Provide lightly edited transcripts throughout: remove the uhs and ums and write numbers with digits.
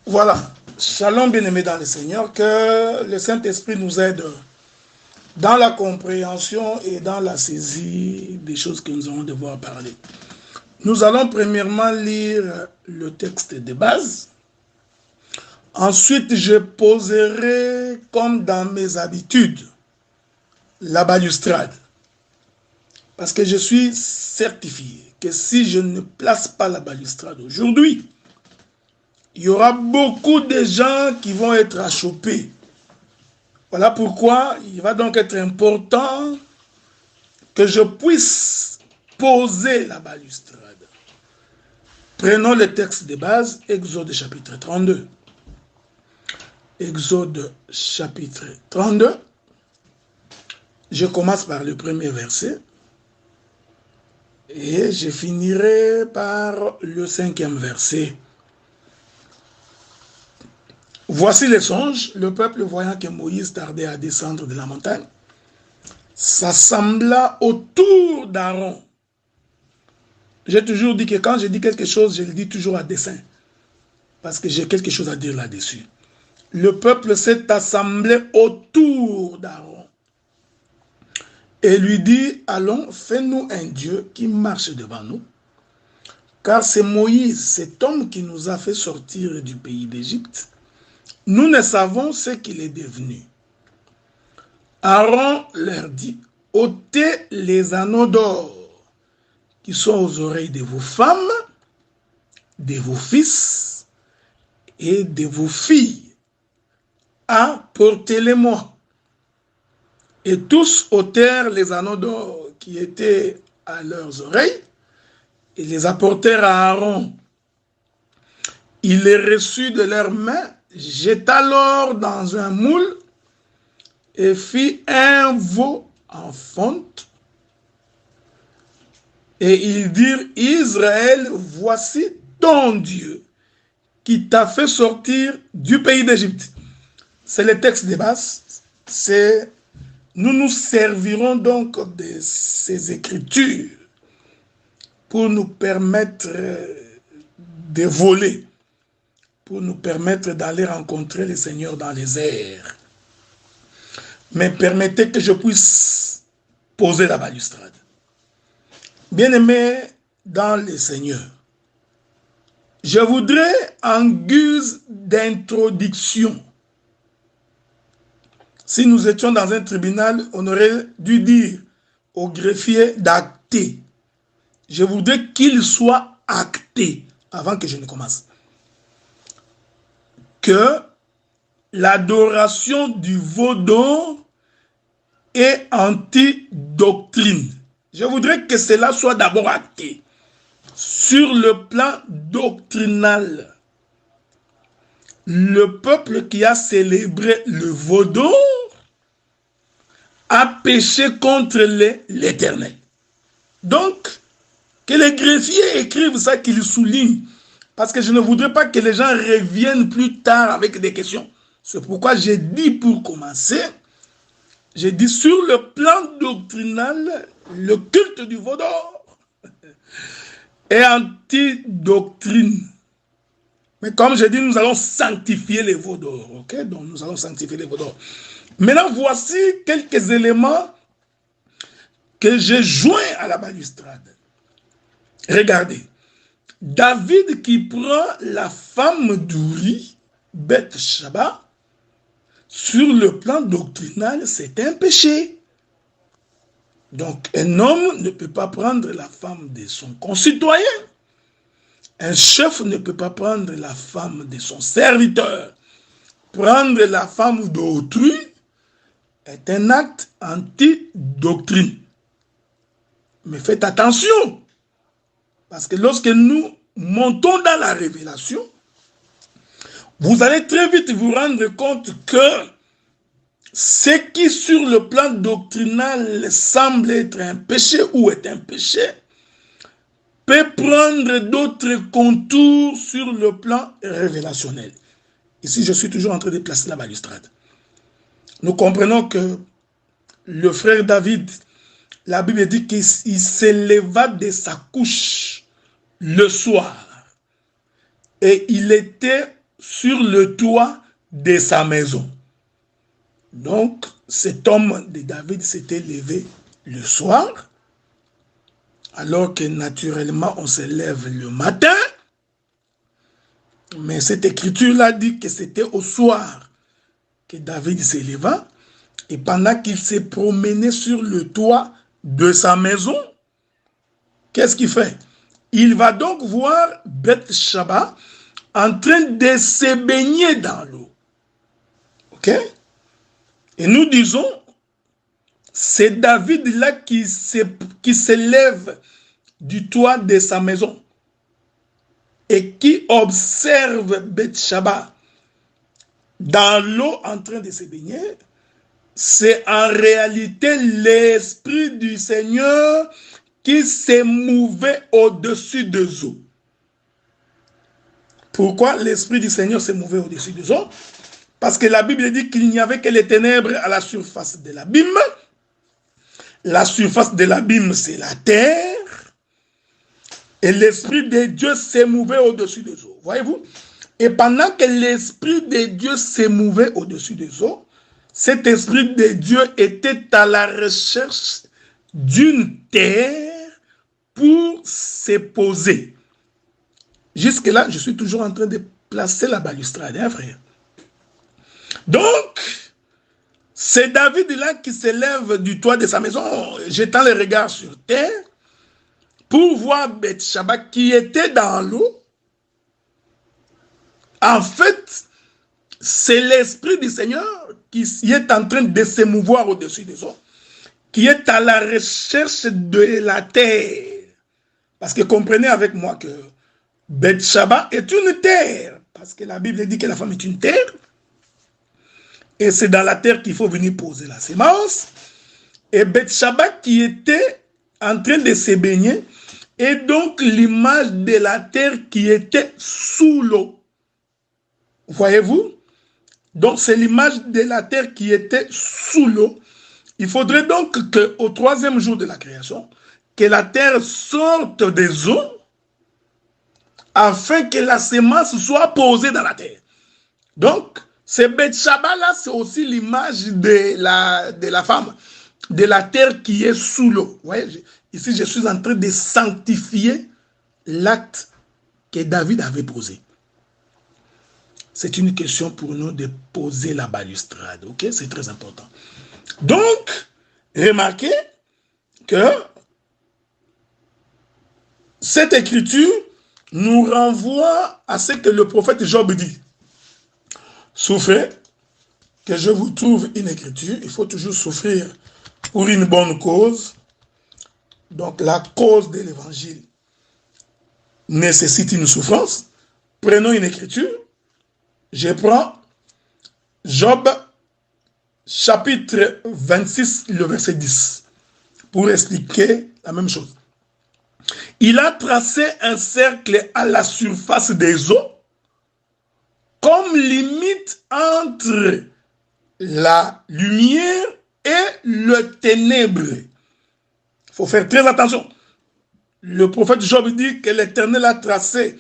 Voilà. Shalom, bien-aimés dans le Seigneur, que le Saint-Esprit nous aide dans la compréhension et dans la saisie des choses que nous allons devoir parler. Nous allons premièrement lire le texte de base. Ensuite, je poserai, comme dans mes habitudes, la balustrade. Parce que je suis certifié que si je ne place pas la balustrade aujourd'hui, il y aura beaucoup de gens qui vont être achoppés. Voilà pourquoi il va donc être important que je puisse poser la balustrade. Prenons le texte de base, Exode chapitre 32. Exode chapitre 32. Je commence par le premier verset et je finirai par le 5e verset. Voici les songes. Le peuple, voyant que Moïse tardait à descendre de la montagne, s'assembla autour d'Aaron. J'ai toujours dit que quand je dis quelque chose, je le dis toujours à dessein, parce que j'ai quelque chose à dire là-dessus. Le peuple s'est assemblé autour d'Aaron et lui dit, allons, fais-nous un Dieu qui marche devant nous, car c'est Moïse, cet homme qui nous a fait sortir du pays d'Égypte. Nous ne savons ce qu'il est devenu. Aaron leur dit, ôtez les anneaux d'or qui sont aux oreilles de vos femmes, de vos fils et de vos filles. Apportez-les-moi. Et tous ôtèrent les anneaux d'or qui étaient à leurs oreilles et les apportèrent à Aaron. Il les reçut de leurs mains, jeta l'or dans un moule et fit un veau en fonte. Et ils dirent, Israël, voici ton Dieu qui t'a fait sortir du pays d'Égypte. C'est le texte de base. Nous nous servirons donc de ces écritures pour nous permettre de voler, pour nous permettre d'aller rencontrer le Seigneur dans les airs. Mais permettez que je puisse poser la balustrade. Bien-aimés dans le Seigneur, je voudrais en guise d'introduction, si nous étions dans un tribunal, on aurait dû dire au greffier d'acter. Je voudrais qu'il soit acté, avant que je ne commence, que l'adoration du veau d'or est anti-doctrine. Je voudrais que cela soit d'abord acté sur le plan doctrinal. Le peuple qui a célébré le veau d'or a péché contre l'Éternel. Donc, que les greffiers écrivent ça, qu'ils soulignent, parce que je ne voudrais pas que les gens reviennent plus tard avec des questions. C'est pourquoi j'ai dit pour commencer, j'ai dit sur le plan doctrinal, le culte du veau d'or est anti-doctrine. Mais comme j'ai dit, nous allons sanctifier les veaux d'or. Ok? Donc nous allons sanctifier les veaux d'or. Maintenant, voici quelques éléments que j'ai joints à la balustrade. Regardez. David qui prend la femme d'Uri, Beth-Shaba, sur le plan doctrinal, c'est un péché. Donc, un homme ne peut pas prendre la femme de son concitoyen. Un chef ne peut pas prendre la femme de son serviteur. Prendre la femme d'autrui est un acte anti-doctrine. Mais faites attention, parce que lorsque nous montons dans la révélation, vous allez très vite vous rendre compte que ce qui sur le plan doctrinal semble être un péché ou est un péché, peut prendre d'autres contours sur le plan révélationnel. Ici, je suis toujours en train de placer la balustrade. Nous comprenons que le frère David, la Bible dit qu'il s'éleva de sa couche le soir et il était sur le toit de sa maison. Donc, cet homme de David s'était levé le soir, alors que naturellement on se lève le matin. Mais cette écriture-là dit que c'était au soir que David se leva, et pendant qu'il s'est promené sur le toit de sa maison, qu'est-ce qu'il fait? Il va donc voir Bathsheba en train de se baigner dans l'eau. Ok? Et nous disons, c'est David-là qui se lève du toit de sa maison et qui observe Bathsheba dans l'eau en train de se baigner. C'est en réalité l'Esprit du Seigneur qui s'est mouvé au-dessus des eaux. Pourquoi l'Esprit du Seigneur s'est mouvé au-dessus des eaux? Parce que la Bible dit qu'il n'y avait que les ténèbres à la surface de l'abîme. La surface de l'abîme, c'est la terre. Et l'Esprit de Dieu s'est mouvé au-dessus des eaux. Voyez-vous? Et pendant que l'Esprit de Dieu s'est mouvé au-dessus des eaux, cet Esprit de Dieu était à la recherche d'une terre pour se poser. Jusque-là, je suis toujours en train de placer la balustrade, hein, frère? Donc, c'est David-là qui se lève du toit de sa maison, jetant les regards sur terre, pour voir Bathsheba qui était dans l'eau. En fait, c'est l'Esprit du Seigneur qui est en train de se mouvoir au-dessus des eaux, qui est à la recherche de la terre. Parce que comprenez avec moi que Bathsheba est une terre, parce que la Bible dit que la femme est une terre, et c'est dans la terre qu'il faut venir poser la sémence. Et Bathsheba qui était en train de se baigner est donc l'image de la terre qui était sous l'eau. Voyez-vous? Donc c'est l'image de la terre qui était sous l'eau. Il faudrait donc qu'au troisième jour de la création, que la terre sorte des eaux afin que la sémence soit posée dans la terre. Donc, c'est Bathsheba là, c'est aussi l'image de la femme, de la terre qui est sous l'eau. Vous voyez, ici je suis en train de sanctifier l'acte que David avait posé. C'est une question pour nous de poser la balustrade, ok? C'est très important. Donc, remarquez que cette écriture nous renvoie à ce que le prophète Job dit. Souffrez, que je vous trouve une écriture. Il faut toujours souffrir pour une bonne cause. Donc la cause de l'évangile nécessite une souffrance. Prenons une écriture. Je prends Job chapitre 26, le verset 10, pour expliquer la même chose. Il a tracé un cercle à la surface des eaux, comme limite entre la lumière et le ténèbre. Il faut faire très attention. Le prophète Job dit que l'Éternel a tracé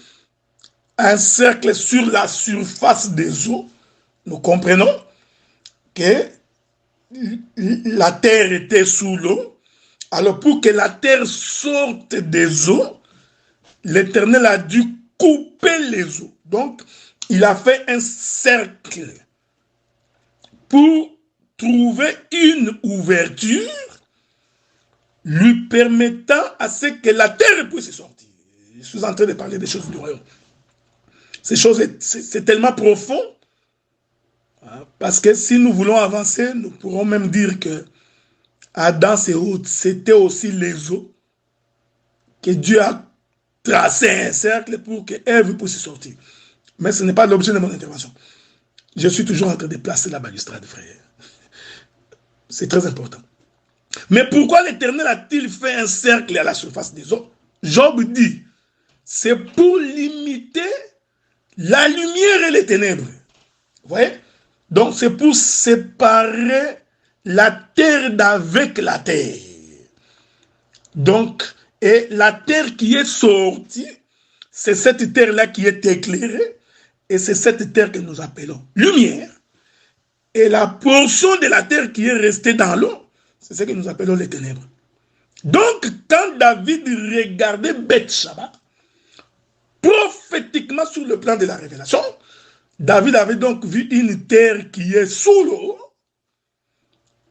un cercle sur la surface des eaux. Nous comprenons que la terre était sous l'eau. Alors pour que la terre sorte des eaux, l'Éternel a dû couper les eaux. Donc, il a fait un cercle pour trouver une ouverture lui permettant à ce que la terre puisse sortir. Je suis en train de parler des choses du royaume. Ces choses, c'est tellement profond, parce que si nous voulons avancer, nous pourrons même dire que Adam et Ève, c'était aussi les eaux que Dieu a tracé un cercle pour que Ève puisse sortir. Mais ce n'est pas l'objet de mon intervention. Je suis toujours en train de placer la balustrade, frère. C'est très important. Mais pourquoi l'Éternel a-t-il fait un cercle à la surface des eaux? Job dit, c'est pour limiter la lumière et les ténèbres. Vous voyez? Donc c'est pour séparer la terre d'avec la terre. Donc, et la terre qui est sortie, c'est cette terre-là qui est éclairée, Et c'est cette terre que nous appelons lumière. Et la portion de la terre qui est restée dans l'eau, c'est ce que nous appelons les ténèbres. Donc, quand David regardait Beth-Shaba, prophétiquement sur le plan de la révélation, David avait donc vu une terre qui est sous l'eau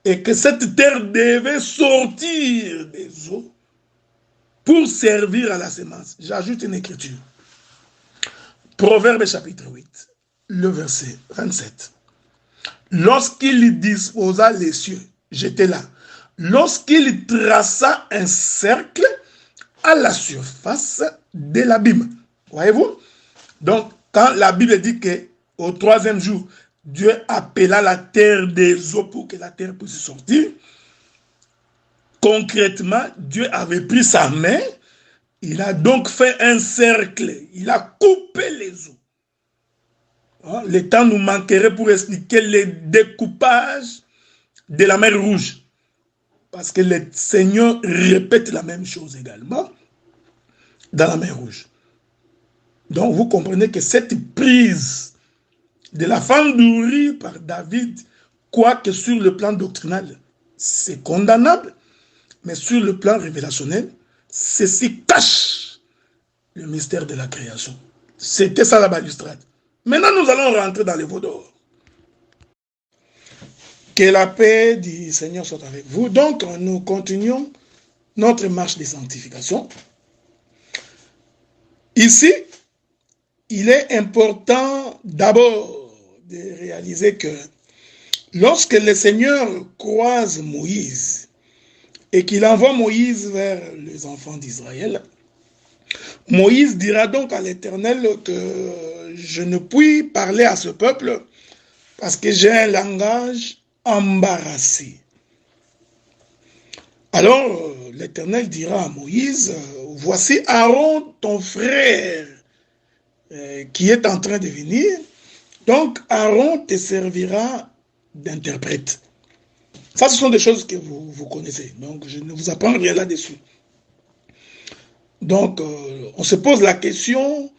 et que cette terre devait sortir des eaux pour servir à la semence. J'ajoute une écriture. Proverbe chapitre 8, le verset 27. Lorsqu'il disposa les cieux, j'étais là. Lorsqu'il traça un cercle à la surface de l'abîme. Voyez-vous? Donc, quand la Bible dit qu'au troisième jour, Dieu appela la terre des eaux pour que la terre puisse sortir, concrètement, Dieu avait pris sa main, il a donc fait un cercle, il a coupé les eaux. Le temps nous manquerait pour expliquer le découpage de la mer Rouge. Parce que le Seigneur répète la même chose également dans la mer Rouge. Donc vous comprenez que cette prise de la femme d'Uri par David, quoique sur le plan doctrinal, c'est condamnable, mais sur le plan révélationnel, ceci cache le mystère de la création. C'était ça la balustrade. Maintenant, nous allons rentrer dans les veaux d'or. Que la paix du Seigneur soit avec vous. Donc, nous continuons notre marche de sanctification. Ici, il est important d'abord de réaliser que lorsque le Seigneur croise Moïse et qu'il envoie Moïse vers les enfants d'Israël, Moïse dira donc à l'Éternel que je ne puis parler à ce peuple parce que j'ai un langage embarrassé. Alors l'Éternel dira à Moïse, voici Aaron ton frère qui est en train de venir, donc Aaron te servira d'interprète. Ça, ce sont des choses que vous connaissez, donc je ne vous apprends rien là-dessus. Donc, on se pose la question,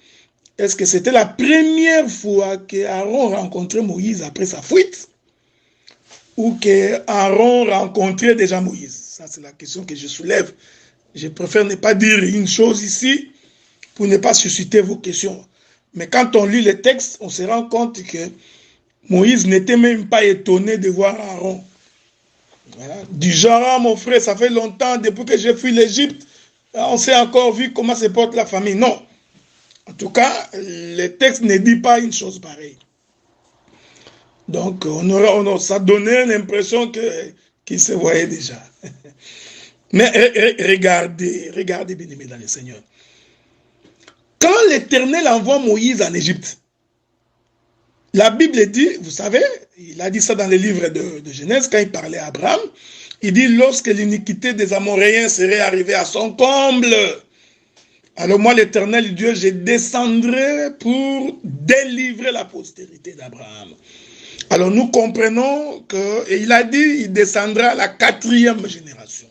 est-ce que c'était la première fois qu'Aaron rencontrait Moïse après sa fuite ou qu'Aaron rencontrait déjà Moïse? Ça, c'est la question que je soulève. Je préfère ne pas dire une chose ici pour ne pas susciter vos questions. Mais quand on lit les textes, on se rend compte que Moïse n'était même pas étonné de voir Aaron. Voilà. Du genre, mon frère, ça fait longtemps, depuis que j'ai fui l'Égypte, on s'est encore vu comment se porte la famille. Non. En tout cas, le texte ne dit pas une chose pareille. Donc, ça donnait l'impression qu'il se voyait déjà. Mais regardez, bien aimé dans le Seigneur. Quand l'Éternel envoie Moïse en Égypte, la Bible dit, vous savez, il a dit ça dans les livres de Genèse, quand il parlait à Abraham, il dit, lorsque l'iniquité des Amoréens serait arrivée à son comble, alors moi, l'Éternel Dieu, je descendrai pour délivrer la postérité d'Abraham. Alors nous comprenons que, et il a dit, il descendra à la 4e génération.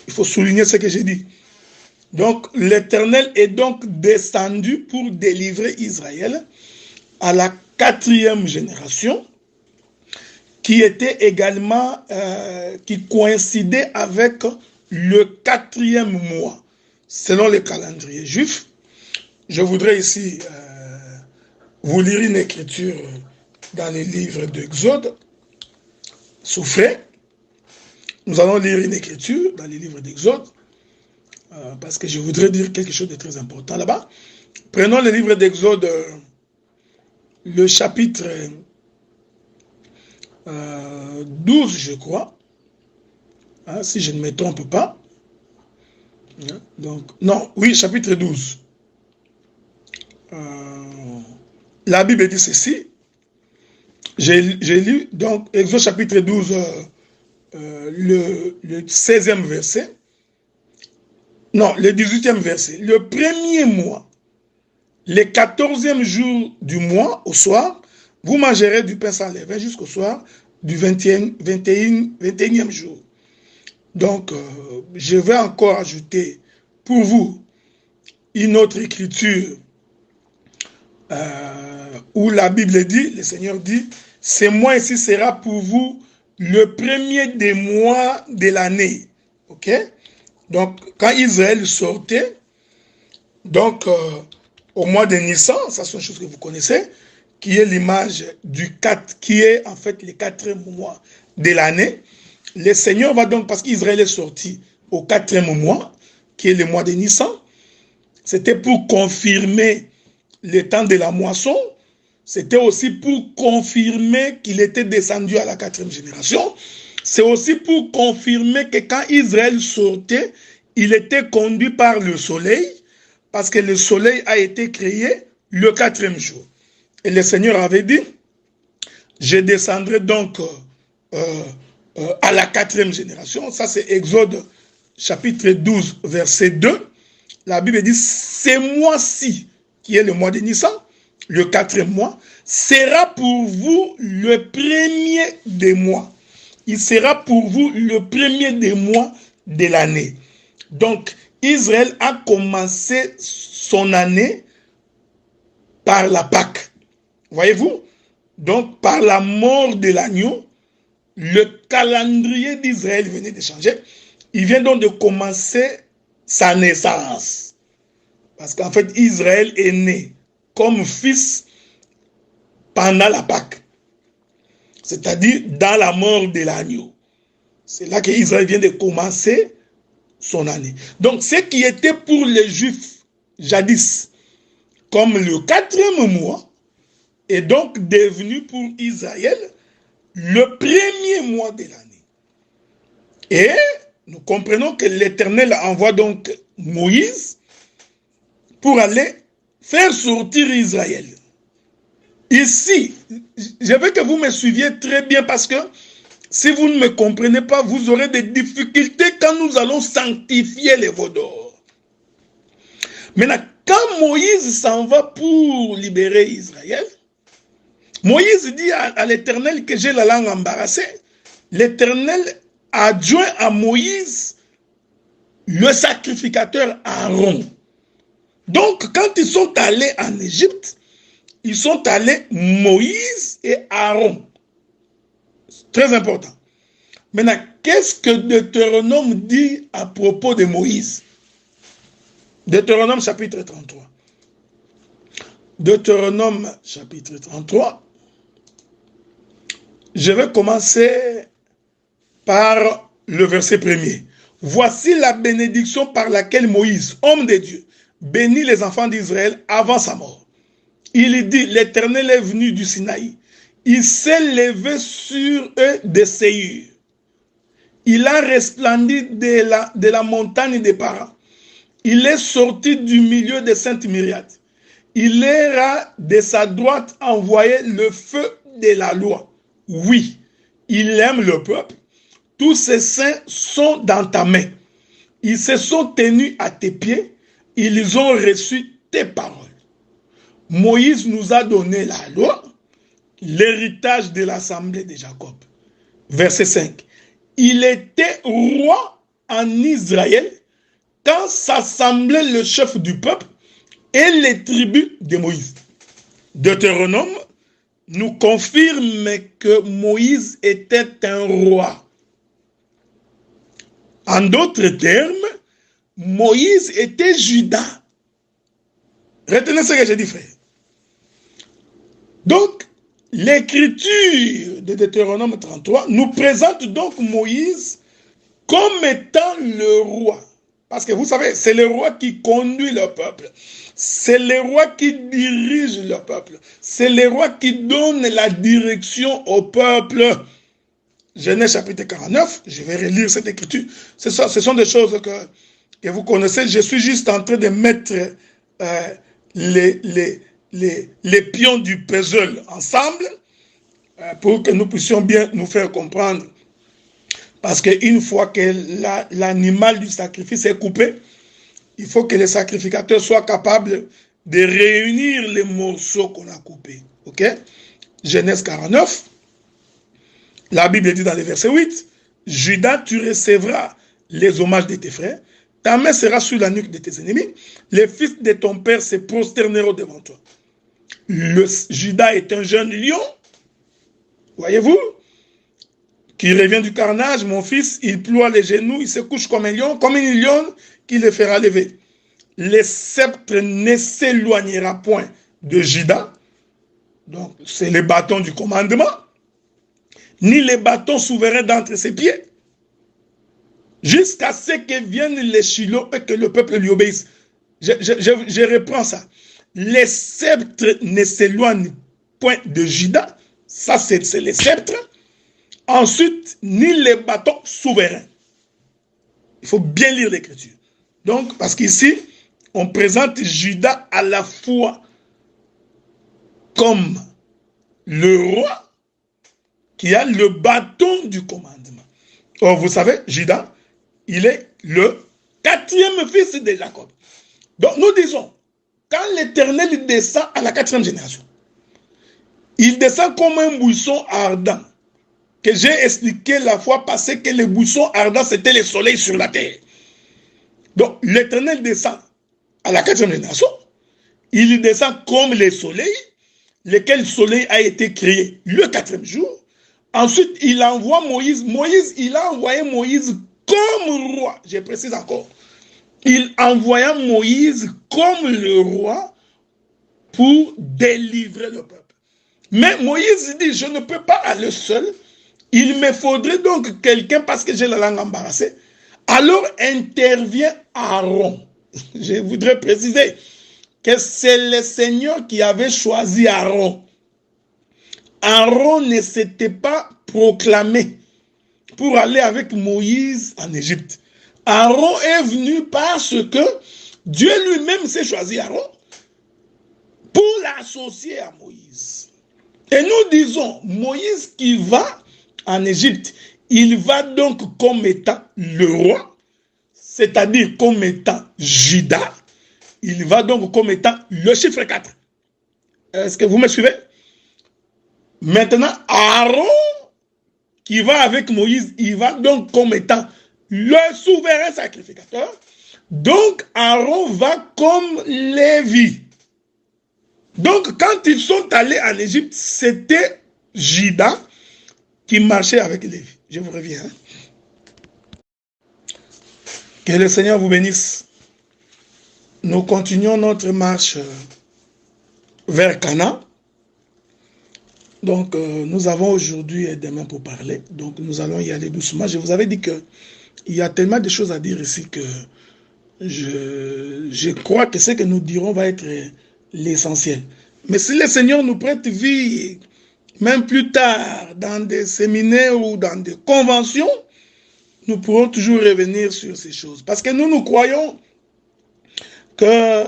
Il faut souligner ce que j'ai dit. Donc l'Éternel est donc descendu pour délivrer Israël à la 4e génération, qui était également, qui coïncidait avec le 4e mois, selon le calendrier juif. Je voudrais ici vous lire une écriture dans les livres d'Exode. Souffrez. Nous allons lire une écriture dans les livres d'Exode, parce que je voudrais dire quelque chose de très important là-bas. Prenons le livre d'Exode, le chapitre 12, je crois, hein, si je ne me trompe pas. Donc, non, oui, chapitre 12. La Bible dit ceci. J'ai lu, donc, Exode chapitre 12, le 16e verset. Non, le 18e verset. Le premier mois, le 14e jour du mois, au soir, vous mangerez du pain sans levain jusqu'au soir du 21e jour. Donc, je vais encore ajouter pour vous une autre écriture où la Bible dit, le Seigneur dit, ce mois ici sera pour vous le premier des mois de l'année. Ok? Donc, quand Israël sortait, donc au mois de Nissan, ça c'est une chose que vous connaissez, qui est l'image du 4, qui est en fait le 4e mois de l'année. Le Seigneur va donc, parce qu'Israël est sorti au 4e mois, qui est le mois de Nissan, c'était pour confirmer le temps de la moisson, c'était aussi pour confirmer qu'il était descendu à la 4e génération, c'est aussi pour confirmer que quand Israël sortait, il était conduit par le soleil, parce que le soleil a été créé le 4e jour. Et le Seigneur avait dit, je descendrai donc à la 4e génération. Ça c'est Exode chapitre 12, verset 2. La Bible dit, ce mois-ci, qui est le mois de Nissan, le 4e mois, sera pour vous le premier des mois. Il sera pour vous le premier des mois de l'année. Donc, Israël a commencé son année par la Pâque. Voyez-vous? Donc, par la mort de l'agneau, le calendrier d'Israël venait de changer. Il vient donc de commencer sa naissance. Parce qu'en fait, Israël est né comme fils pendant la Pâque. C'est-à-dire dans la mort de l'agneau. C'est là qu'Israël vient de commencer son année. Donc, ce qui était pour les Juifs jadis comme le 4e mois est donc devenu pour Israël le premier mois de l'année. Et nous comprenons que l'Éternel envoie donc Moïse pour aller faire sortir Israël. Ici, je veux que vous me suiviez très bien parce que si vous ne me comprenez pas, vous aurez des difficultés quand nous allons sanctifier les veaux d'or. Maintenant, quand Moïse s'en va pour libérer Israël, Moïse dit à l'Éternel que j'ai la langue embarrassée. L'Éternel adjoint à Moïse le sacrificateur Aaron. Donc, quand ils sont allés en Égypte, ils sont allés Moïse et Aaron. Très important. Maintenant, qu'est-ce que Deutéronome dit à propos de Moïse? Deutéronome chapitre 33. Deutéronome chapitre 33. Je vais commencer par le verset 1er. Voici la bénédiction par laquelle Moïse, homme de Dieu, bénit les enfants d'Israël avant sa mort. Il dit, l'Éternel est venu du Sinaï. Il s'est levé sur eux de Séhir. Il a resplendi de la montagne des Paran. Il est sorti du milieu des saintes myriades. Il a de sa droite envoyé le feu de la loi. Oui, il aime le peuple. Tous ses saints sont dans ta main. Ils se sont tenus à tes pieds. Ils ont reçu tes paroles. Moïse nous a donné la loi, l'héritage de l'assemblée de Jacob. Verset 5. Il était roi en Israël quand s'assemblait le chef du peuple et les tribus de Moïse. Deutéronome nous confirme que Moïse était un roi. En d'autres termes, Moïse était Judas. Retenez ce que j'ai dit, frère. Donc, l'écriture de Deutéronome 33 nous présente donc Moïse comme étant le roi. Parce que vous savez, c'est le roi qui conduit le peuple. C'est le roi qui dirige le peuple. C'est le roi qui donne la direction au peuple. Genèse chapitre 49, je vais relire cette écriture. Ce sont des choses que vous connaissez. Je suis juste en train de mettre les pions du puzzle ensemble pour que nous puissions bien nous faire comprendre. Parce qu'une fois que l'animal du sacrifice est coupé, il faut que le sacrificateur soit capable de réunir les morceaux qu'on a coupés. Ok? Genèse 49, la Bible dit dans le verset 8, Judas, tu recevras les hommages de tes frères, ta main sera sur la nuque de tes ennemis, les fils de ton père se prosterneront devant toi. Judas est un jeune lion, voyez-vous, qui revient du carnage, mon fils, il ploie les genoux, il se couche comme un lion, comme une lionne qui le fera lever. Le sceptre ne s'éloignera point de Judas, donc c'est le bâton du commandement, ni le bâton souverain d'entre ses pieds, jusqu'à ce que vienne les Shiloh et que le peuple lui obéisse. Je reprends ça. Les sceptres ne s'éloignent point de Judas, ça c'est les sceptres. Ensuite, ni les bâtons souverains. Il faut bien lire l'écriture. Donc, parce qu'ici, on présente Judas à la fois comme le roi qui a le bâton du commandement. Or, vous savez, Judas, il est le 4e fils de Jacob. Donc, nous disons, quand l'Éternel descend à la 4e génération, il descend comme un buisson ardent, que j'ai expliqué la fois passée que le buisson ardent, c'était le soleil sur la terre. Donc, l'Éternel descend à la 4e génération, il descend comme le soleil, lequel soleil a été créé le 4e jour. Ensuite, il envoie Moïse. Il a envoyé Moïse comme roi. Je précise encore. Il envoya Moïse comme le roi pour délivrer le peuple. Mais Moïse dit, je ne peux pas aller seul. Il me faudrait donc quelqu'un parce que j'ai la langue embarrassée. Alors intervient Aaron. Je voudrais préciser que c'est le Seigneur qui avait choisi Aaron. Aaron ne s'était pas proclamé pour aller avec Moïse en Égypte. Aaron est venu parce que Dieu lui-même s'est choisi Aaron pour l'associer à Moïse. Et nous disons, Moïse qui va en Égypte, il va donc comme étant le roi, c'est-à-dire comme étant Judas, il va donc comme étant le chiffre 4. Est-ce que vous me suivez? Maintenant, Aaron, qui va avec Moïse, il va donc comme étant le souverain sacrificateur. Donc, Aaron va comme Lévi. Donc, quand ils sont allés en Égypte, c'était Judas qui marchait avec Lévi. Je vous reviens. Que le Seigneur vous bénisse. Nous continuons notre marche vers Canaan. Donc, nous avons aujourd'hui et demain pour parler. Donc, nous allons y aller doucement. Je vous avais dit qu'il y a tellement de choses à dire ici que je crois que ce que nous dirons va être l'essentiel. Mais si le Seigneur nous prête vie, même plus tard, dans des séminaires ou dans des conventions, nous pourrons toujours revenir sur ces choses. Parce que nous croyons que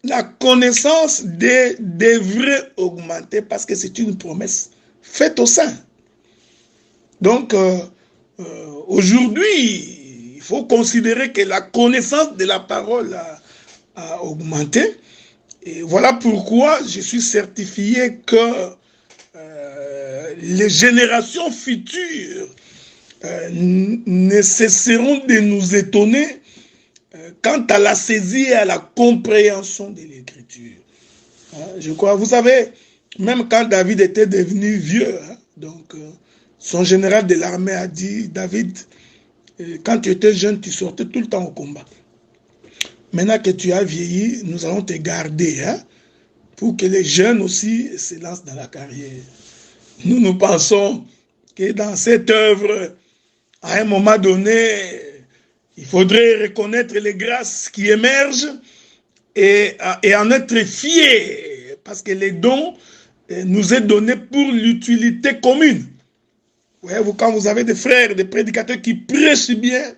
la connaissance devrait augmenter parce que c'est une promesse faite aux saints. Donc, aujourd'hui, il faut considérer que la connaissance de la parole a augmenté. Et voilà pourquoi je suis certifié que les générations futures ne cesseront de nous étonner quant à la saisie et à la compréhension de l'écriture. Je crois, vous savez, même quand David était devenu vieux, donc son général de l'armée a dit, David, quand tu étais jeune, tu sortais tout le temps au combat. Maintenant que tu as vieilli, nous allons te garder pour que les jeunes aussi se lancent dans la carrière. Nous pensons que dans cette œuvre, à un moment donné, il faudrait reconnaître les grâces qui émergent et en être fiers, parce que les dons nous est donné pour l'utilité commune. Voyez-vous, quand vous avez des frères, des prédicateurs qui prêchent bien,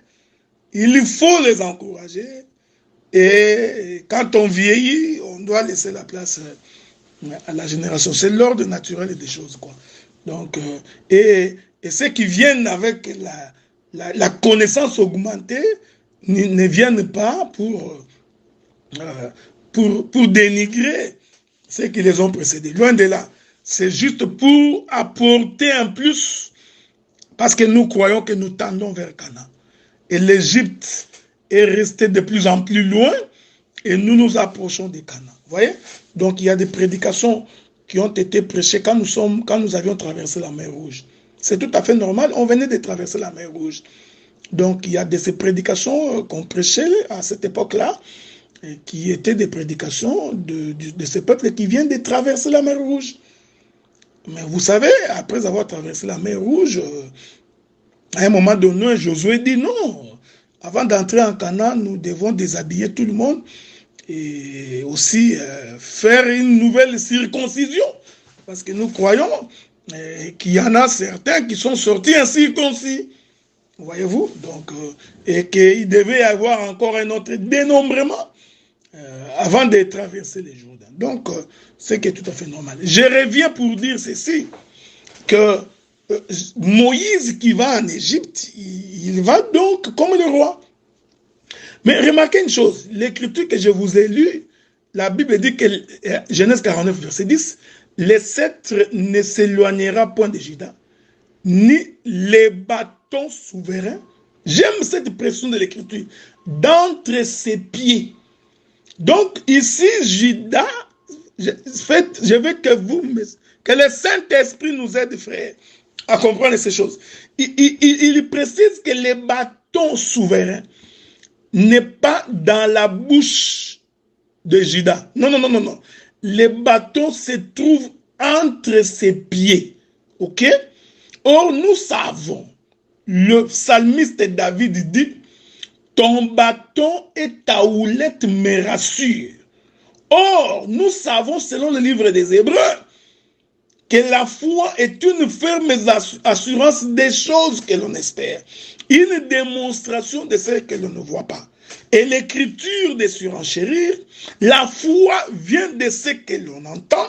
il faut les encourager. Et quand on vieillit, on doit laisser la place à la génération. C'est l'ordre naturel des choses, quoi. Donc, et ceux qui viennent avec la connaissance augmentée ne viennent pas pour dénigrer ceux qui les ont précédés. Loin de là. C'est juste pour apporter un plus, parce que nous croyons que nous tendons vers Canaan. Et l'Égypte est restée de plus en plus loin, et nous nous approchons de Canaan. voyez? Donc il y a des prédications qui ont été prêchées quand nous avions traversé la mer Rouge. C'est tout à fait normal, on venait de traverser la mer Rouge. Donc il y a de ces prédications qu'on prêchait à cette époque-là, qui étaient des prédications de ces peuples qui viennent de traverser la mer Rouge. Mais vous savez, après avoir traversé la mer Rouge, à un moment donné, Josué dit non. Avant d'entrer en Canaan, nous devons déshabiller tout le monde et aussi faire une nouvelle circoncision. Parce que nous croyons qu'il y en a certains qui sont sortis incirconcis. Voyez-vous? Donc, et qu'il devait y avoir encore un autre dénombrement avant de traverser les Jourdains. Donc, c'est qui est tout à fait normal. Je reviens pour dire ceci, que Moïse qui va en Égypte, il va donc comme le roi. Mais remarquez une chose, l'écriture que je vous ai lue, la Bible dit que, Genèse 49, verset 10, le sceptre ne s'éloignera point de Juda, ni les bâtons souverains. J'aime cette pression de l'écriture, d'entre ses pieds. Donc ici, Juda, je veux que le Saint-Esprit nous aide, frères, à comprendre ces choses. Il précise que les bâtons souverains n'est pas dans la bouche de Juda. Non, non, non, non, non. Les bâtons se trouvent entre ses pieds. Ok? Or, nous savons, le psalmiste David dit, ton bâton et ta houlette me rassurent. Or, nous savons, selon le livre des Hébreux, que la foi est une ferme assurance des choses que l'on espère, une démonstration de ce que l'on ne voit pas. Et l'écriture de surenchérir, la foi vient de ce que l'on entend,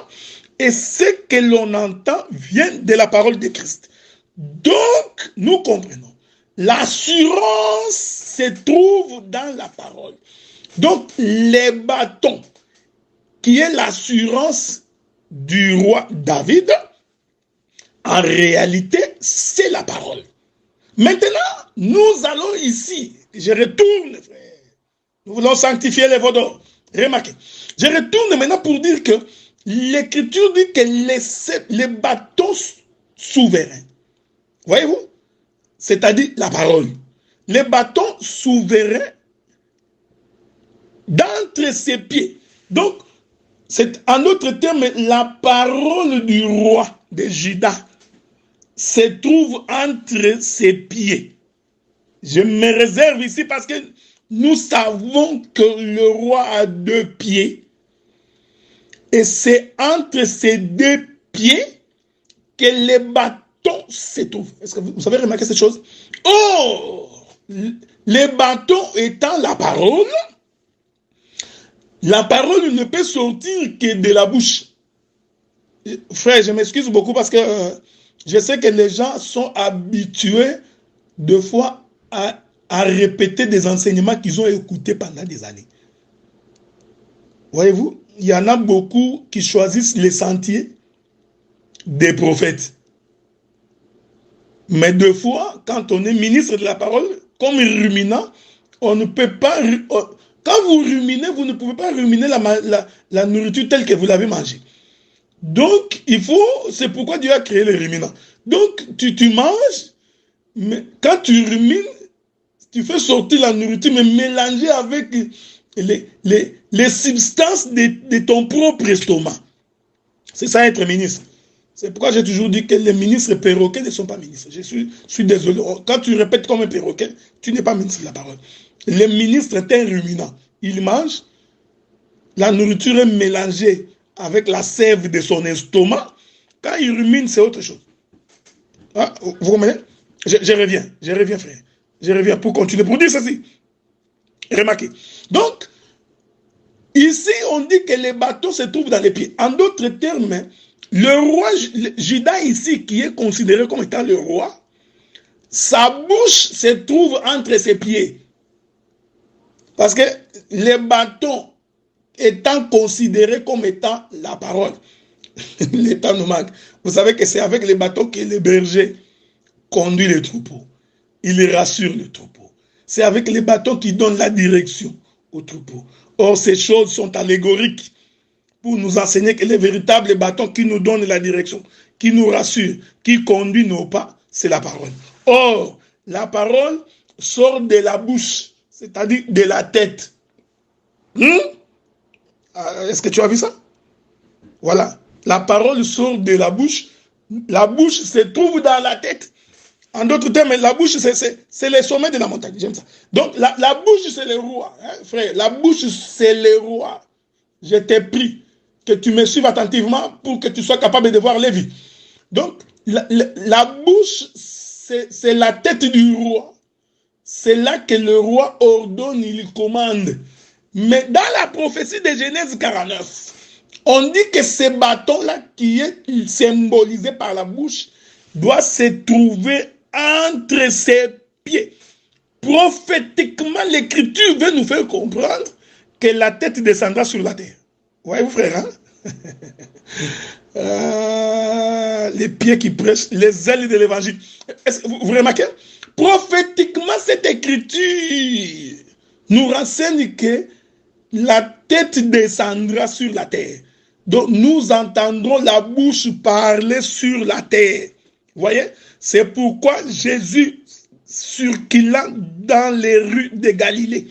et ce que l'on entend vient de la parole de Christ. Donc, nous comprenons, l'assurance se trouve dans la parole. Donc, les bâtons, qui est l'assurance du roi David, en réalité, c'est la parole. Maintenant, nous allons ici, je retourne, frère, nous voulons sanctifier les vaudors. Remarquez, je retourne maintenant pour dire que l'écriture dit que les bâtons souverains, voyez-vous, c'est-à-dire la parole, les bâtons souverains d'entre ses pieds. Donc, c'est en d'autres termes, la parole du roi de Juda se trouve entre ses pieds. Je me réserve ici parce que nous savons que le roi a 2 pieds. Et c'est entre ces 2 pieds que les bâtons se trouvent. Est-ce que vous avez remarqué cette chose? Oh! Les bâtons étant la parole ne peut sortir que de la bouche. Frère, je m'excuse beaucoup parce que je sais que les gens sont habitués de fois à répéter des enseignements qu'ils ont écoutés pendant des années. Voyez-vous, il y en a beaucoup qui choisissent les sentiers des prophètes. Mais deux fois, quand on est ministre de la parole, comme ruminant, on ne peut pas... Quand vous ruminez, vous ne pouvez pas ruminer la nourriture telle que vous l'avez mangée. Donc, c'est pourquoi Dieu a créé les ruminants. Donc, tu manges, mais quand tu rumines, tu fais sortir la nourriture, mais mélangée avec les substances de ton propre estomac. C'est ça être ministre. C'est pourquoi j'ai toujours dit que les ministres perroquets ne sont pas ministres. Je suis désolé. Quand tu répètes comme un perroquet, tu n'es pas ministre de la parole. Les ministres est un ruminant. Il mange, la nourriture est mélangée avec la sève de son estomac. Quand il rumine, c'est autre chose. Ah, vous comprenez? Je reviens, frère. Je reviens pour continuer, pour dire ceci. Remarquez. Donc, ici, on dit que les bâtons se trouvent dans les pieds. En d'autres termes, le roi Juda ici, qui est considéré comme étant le roi, sa bouche se trouve entre ses pieds. Parce que les bâtons étant considérés comme étant la parole, l'état nous manque. Vous savez que c'est avec les bâtons que le berger conduit le troupeau. Il rassure le troupeau. C'est avec les bâtons qui donnent la direction au troupeau. Or, ces choses sont allégoriques. pour nous enseigner que le véritable bâton qui nous donne la direction, qui nous rassure, qui conduit nos pas, c'est la parole. Or, la parole sort de la bouche, c'est-à-dire de la tête. Est-ce que tu as vu ça? Voilà. La parole sort de la bouche. La bouche se trouve dans la tête. En d'autres termes, la bouche, c'est le sommet de la montagne. J'aime ça. Donc, la bouche, c'est le roi. Hein, frère, la bouche, c'est le roi. Je t'ai pris que tu me suives attentivement pour que tu sois capable de voir les vies. Donc, la bouche, c'est la tête du roi. C'est là que le roi ordonne, il commande. Mais dans la prophétie de Genèse 49, on dit que ce bâton-là qui est symbolisé par la bouche doit se trouver entre ses pieds. Prophétiquement, l'écriture veut nous faire comprendre que la tête descendra sur la terre. Voyez-vous, frère, hein? Les pieds qui prêchent, les ailes de l'évangile. Est-ce que vous remarquez? Prophétiquement, cette écriture nous renseigne que la tête descendra sur la terre. Donc, nous entendrons la bouche parler sur la terre. Vous voyez? C'est pourquoi Jésus circulant dans les rues de Galilée,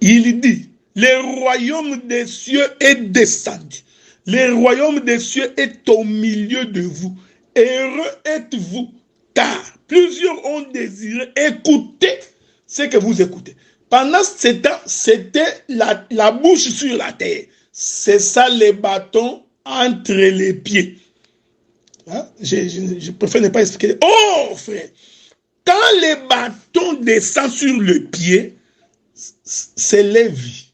il dit, le royaume des cieux est descendu. Le royaume des cieux est au milieu de vous. Heureux êtes-vous, car plusieurs ont désiré écouter ce que vous écoutez. Pendant ce temps, c'était la bouche sur la terre. C'est ça les bâtons entre les pieds. Hein? Je préfère ne pas expliquer. Oh, frère, quand les bâtons descendent sur le pied, c'est les vies.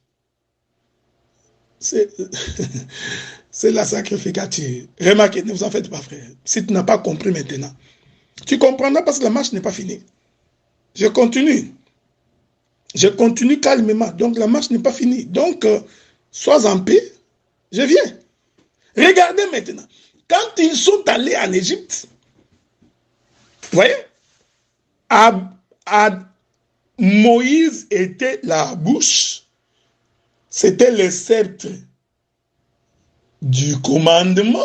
C'est la sacrificature. Remarquez, ne vous en faites pas, frère. Si tu n'as pas compris maintenant, tu comprendras parce que la marche n'est pas finie. Je continue. Je continue calmement. Donc, la marche n'est pas finie. Donc, sois en paix. Je viens. Regardez maintenant. Quand ils sont allés en Égypte, vous voyez, à Moïse était la bouche, c'était le sceptre du commandement.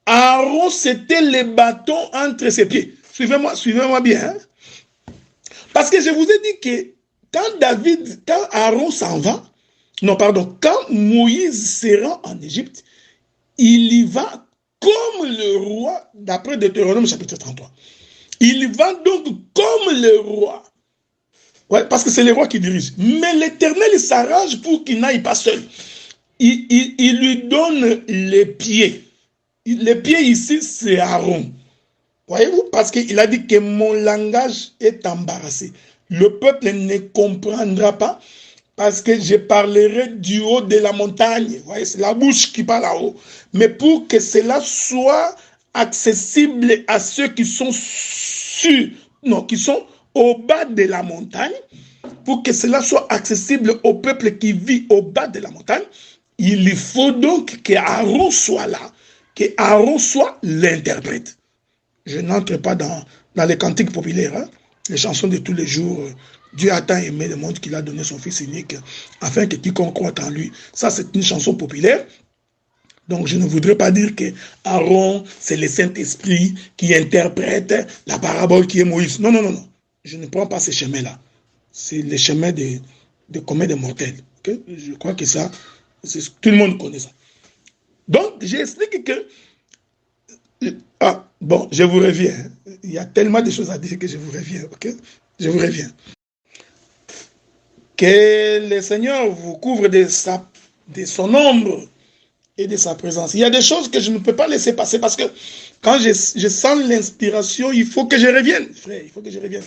Aaron, c'était le bâton entre ses pieds. Suivez-moi bien. Hein? Parce que je vous ai dit que quand Aaron s'en va, quand Moïse se rend en Égypte, il y va comme le roi, d'après Deutéronome chapitre 33. Il va donc comme le roi. Ouais, parce que c'est le roi qui dirige. Mais l'Éternel s'arrange pour qu'il n'aille pas seul. Il lui donne les pieds. Les pieds ici, c'est Aaron. Voyez-vous, parce qu'il a dit que mon langage est embarrassé. Le peuple ne comprendra pas parce que je parlerai du haut de la montagne. Vous voyez, c'est la bouche qui parle là-haut. Mais pour que cela soit accessible à ceux qui sont qui sont au bas de la montagne, pour que cela soit accessible au peuple qui vit au bas de la montagne, il faut donc qu'Aaron soit là, qu'Aaron soit l'interprète. Je n'entre pas dans les cantiques populaires, hein, les chansons de tous les jours. Dieu a tant aimé le monde qu'il a donné son Fils unique, afin que quiconque croit en lui. Ça, c'est une chanson populaire. Donc, je ne voudrais pas dire que Aaron, c'est le Saint-Esprit qui interprète la parabole qui est Moïse. Non, non, non, non. Je ne prends pas ce chemin-là. C'est le chemin de commun des mortels. Okay? Je crois que ça, tout le monde connaît ça. Donc, j'explique que... bon, je vous reviens. Il y a tellement de choses à dire que je vous reviens. Ok? Je vous reviens. Que le Seigneur vous couvre de son ombre et de sa présence. Il y a des choses que je ne peux pas laisser passer parce que quand je sens l'inspiration, il faut que je revienne, frère, il faut que je revienne.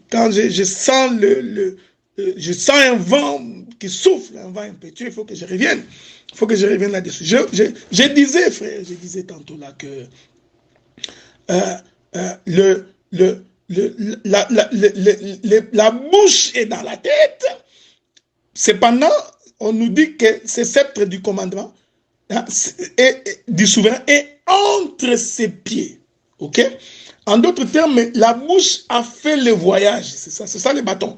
Quand je sens je sens un vent qui souffle, un vent impétueux, il faut que je revienne. Il faut que je revienne là-dessus. Je disais, frère, je disais tantôt là que la bouche est dans la tête. Cependant, on nous dit que ce sceptre du commandement du souverain est entre ses pieds. Ok? En d'autres termes, la bouche a fait le voyage. C'est ça le bâton.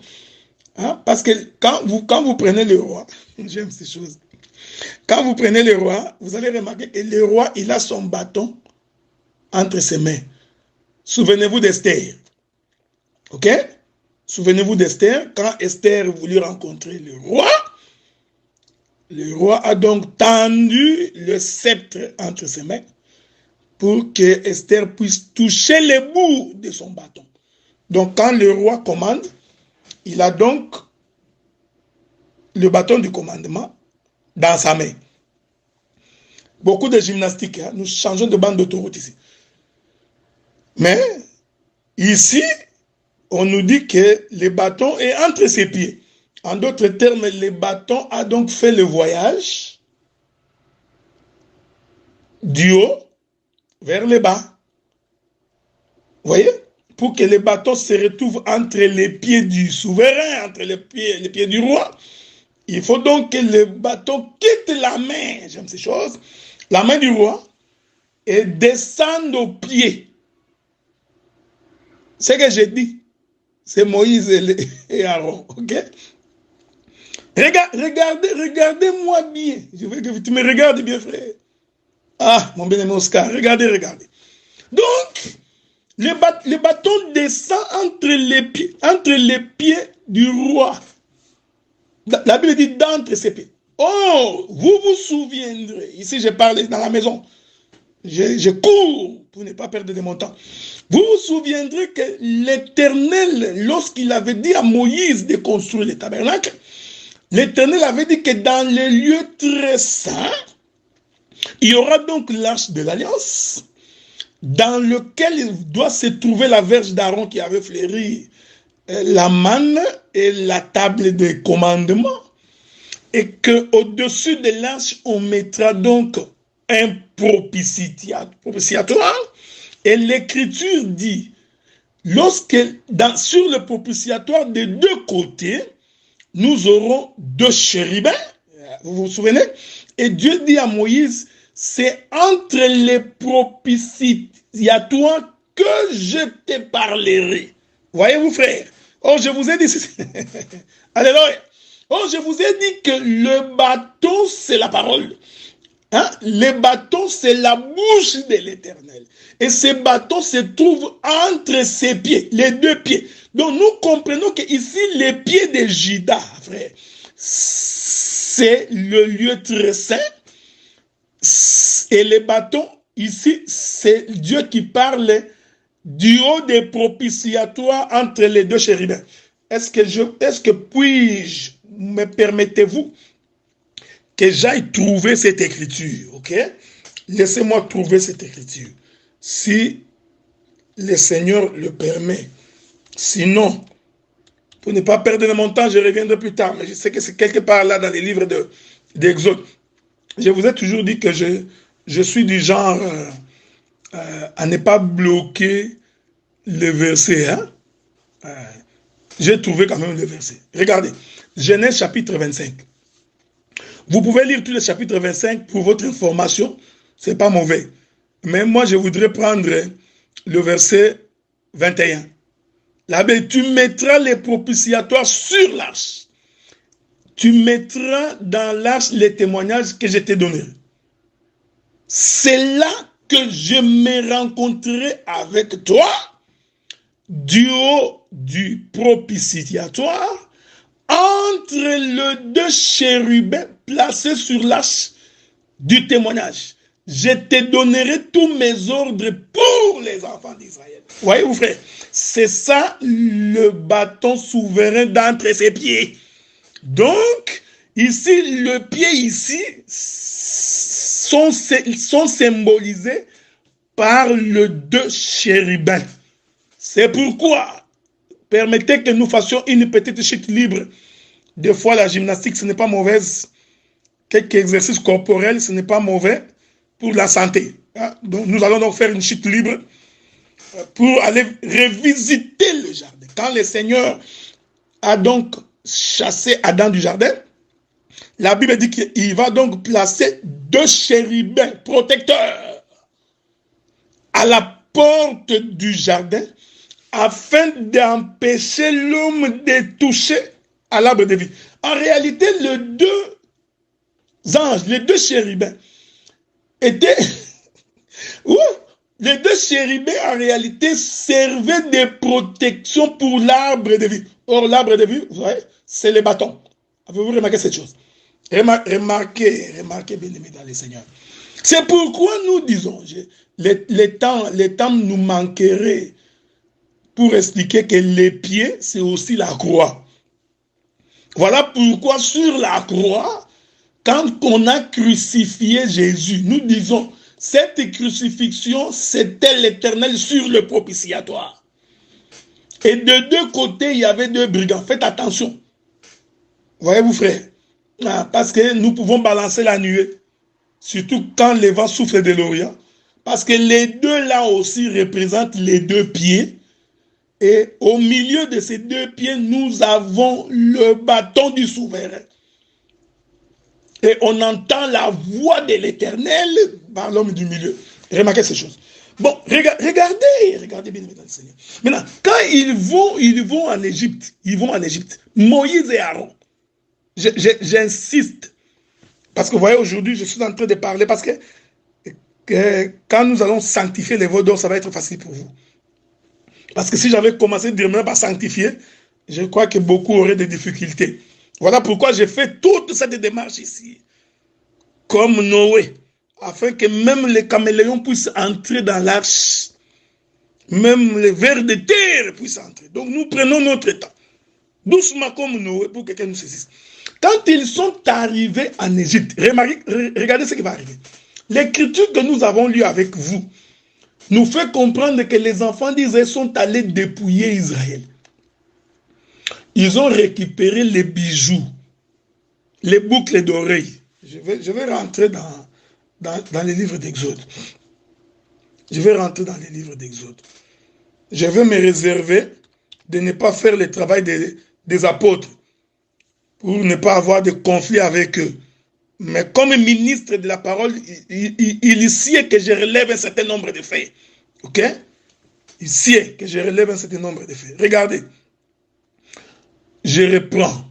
Hein? Parce que quand vous prenez le roi, j'aime ces choses. Quand vous prenez le roi, vous allez remarquer que le roi, il a son bâton entre ses mains. Souvenez-vous d'Esther. Ok? Souvenez-vous d'Esther. Quand Esther voulut rencontrer le roi a donc tendu le sceptre entre ses mains pour que Esther puisse toucher les bouts de son bâton. Donc quand le roi commande, il a donc le bâton du commandement dans sa main. Beaucoup de gymnastique, hein? Nous changeons de bande d'autoroute ici. Mais ici, on nous dit que le bâton est entre ses pieds. En d'autres termes, le bâton a donc fait le voyage du haut vers le bas. Vous voyez? Pour que le bâton se retrouve entre les pieds du souverain, entre les pieds du roi, il faut donc que le bâton quitte la main, j'aime ces choses, la main du roi, et descende aux pieds. Ce que j'ai dit, c'est Moïse et Aaron, ok? Regardez-moi bien. Je veux que tu me regardes bien, frère. Ah, mon bien-aimé Oscar, regardez. Donc, le bâton descend entre les pieds du roi. La Bible dit d'entre ses pieds. Oh, vous vous souviendrez. Ici, je parle dans la maison. Je cours pour ne pas perdre de mon temps. Vous vous souviendrez que l'Éternel, lorsqu'il avait dit à Moïse de construire le tabernacle, l'Éternel avait dit que dans les lieux très saints, il y aura donc l'arche de l'Alliance, dans lequel doit se trouver la verge d'Aaron qui avait fleuri la manne et la table de commandement, et qu'au-dessus de l'arche, on mettra donc un propitiatoire, et l'Écriture dit, sur le propitiatoire des deux côtés, nous aurons deux chérubins, vous vous souvenez? Et Dieu dit à Moïse, c'est entre les propitiatoires que je te parlerai. Voyez-vous, frère? Oh, je vous ai dit, alléluia. Oh, je vous ai dit que le bâton, c'est la parole. Hein? Le bâton, c'est la bouche de l'Éternel. Et ce bâton se trouve entre ses pieds, les deux pieds. Donc nous comprenons que ici, les pieds de Judas, frère, c'est le lieu très saint. Et le bâton, ici, c'est Dieu qui parle du haut des propitiatoires entre les deux chérubins. Est-ce que puis-je, me permettez-vous, que j'aille trouver cette écriture, ok? Laissez-moi trouver cette écriture. Si le Seigneur le permet. Sinon, pour ne pas perdre de mon temps, je reviendrai plus tard. Mais je sais que c'est quelque part là dans les livres d'Exode. Je vous ai toujours dit que je suis du genre à ne pas bloquer le verset. Hein? J'ai trouvé quand même le verset. Regardez, Genèse chapitre 25. Vous pouvez lire tous les chapitres 25 pour votre information. Ce n'est pas mauvais. Mais moi, je voudrais prendre le verset 21. Là-bas, tu mettras les propitiatoires sur l'arche. Tu mettras dans l'arche les témoignages que je t'ai donnés. C'est là que je me rencontrerai avec toi du haut du propitiatoire entre les deux chérubins placés sur l'arche du témoignage. Je te donnerai tous mes ordres pour les enfants d'Israël. Voyez-vous, frère, c'est ça le bâton souverain d'entre ses pieds. Donc, ici, le pied ici sont symbolisés par les deux chérubins. C'est pourquoi, permettez que nous fassions une petite chute libre. Des fois, la gymnastique, ce n'est pas mauvaise. Quelques exercices corporels, ce n'est pas mauvais pour la santé. Donc, nous allons donc faire une chute libre pour aller revisiter le jardin. Quand le Seigneur a donc chassé Adam du jardin, la Bible dit qu'il va donc placer deux chérubins protecteurs à la porte du jardin afin d'empêcher l'homme de toucher à l'arbre de vie. En réalité, les deux anges, les deux chérubins, étaient... Ouh, les deux chérubins, en réalité, servaient de protection pour l'arbre de vie. Or, l'arbre de vie, vous voyez, c'est les bâtons. Avez-vous remarqué cette chose? Remarquez, bien aimé dans le Seigneur. C'est pourquoi nous disons, les temps nous manqueraient pour expliquer que les pieds, c'est aussi la croix. Voilà pourquoi sur la croix, quand on a crucifié Jésus, nous disons, cette crucifixion, c'était l'Éternel sur le propitiatoire. Et de deux côtés, il y avait deux brigands. Faites attention. Voyez-vous, frère? Parce que nous pouvons balancer la nuée. Surtout quand les vents soufflent de l'Orient. Parce que les deux là aussi représentent les deux pieds. Et au milieu de ces deux pieds, nous avons le bâton du souverain. Et on entend la voix de l'Éternel par l'homme du milieu. Remarquez ces choses. Bon, regardez bien, mesdames et Seigneur. Maintenant, quand ils vont en Égypte, Moïse et Aaron, j'insiste, parce que vous voyez, aujourd'hui, je suis en train de parler, parce que quand nous allons sanctifier les veaux d'or, ça va être facile pour vous. Parce que si j'avais commencé directement par sanctifier, je crois que beaucoup auraient des difficultés. Voilà pourquoi j'ai fait toute cette démarche ici, comme Noé, afin que même les caméléons puissent entrer dans l'arche, même les vers de terre puissent entrer. Donc nous prenons notre temps, doucement comme Noé, pour que quelqu'un nous saisisse. Quand ils sont arrivés en Égypte, regardez ce qui va arriver. L'écriture que nous avons lue avec vous nous fait comprendre que les enfants d'Israël sont allés dépouiller Israël. Ils ont récupéré les bijoux, les boucles d'oreilles. Je vais rentrer dans les livres d'Exode. Je vais me réserver de ne pas faire le travail des apôtres pour ne pas avoir de conflit avec eux. Mais comme ministre de la parole, il sait que je relève un certain nombre de faits. Ok? Il sait que je relève un certain nombre de faits. Regardez. Je reprends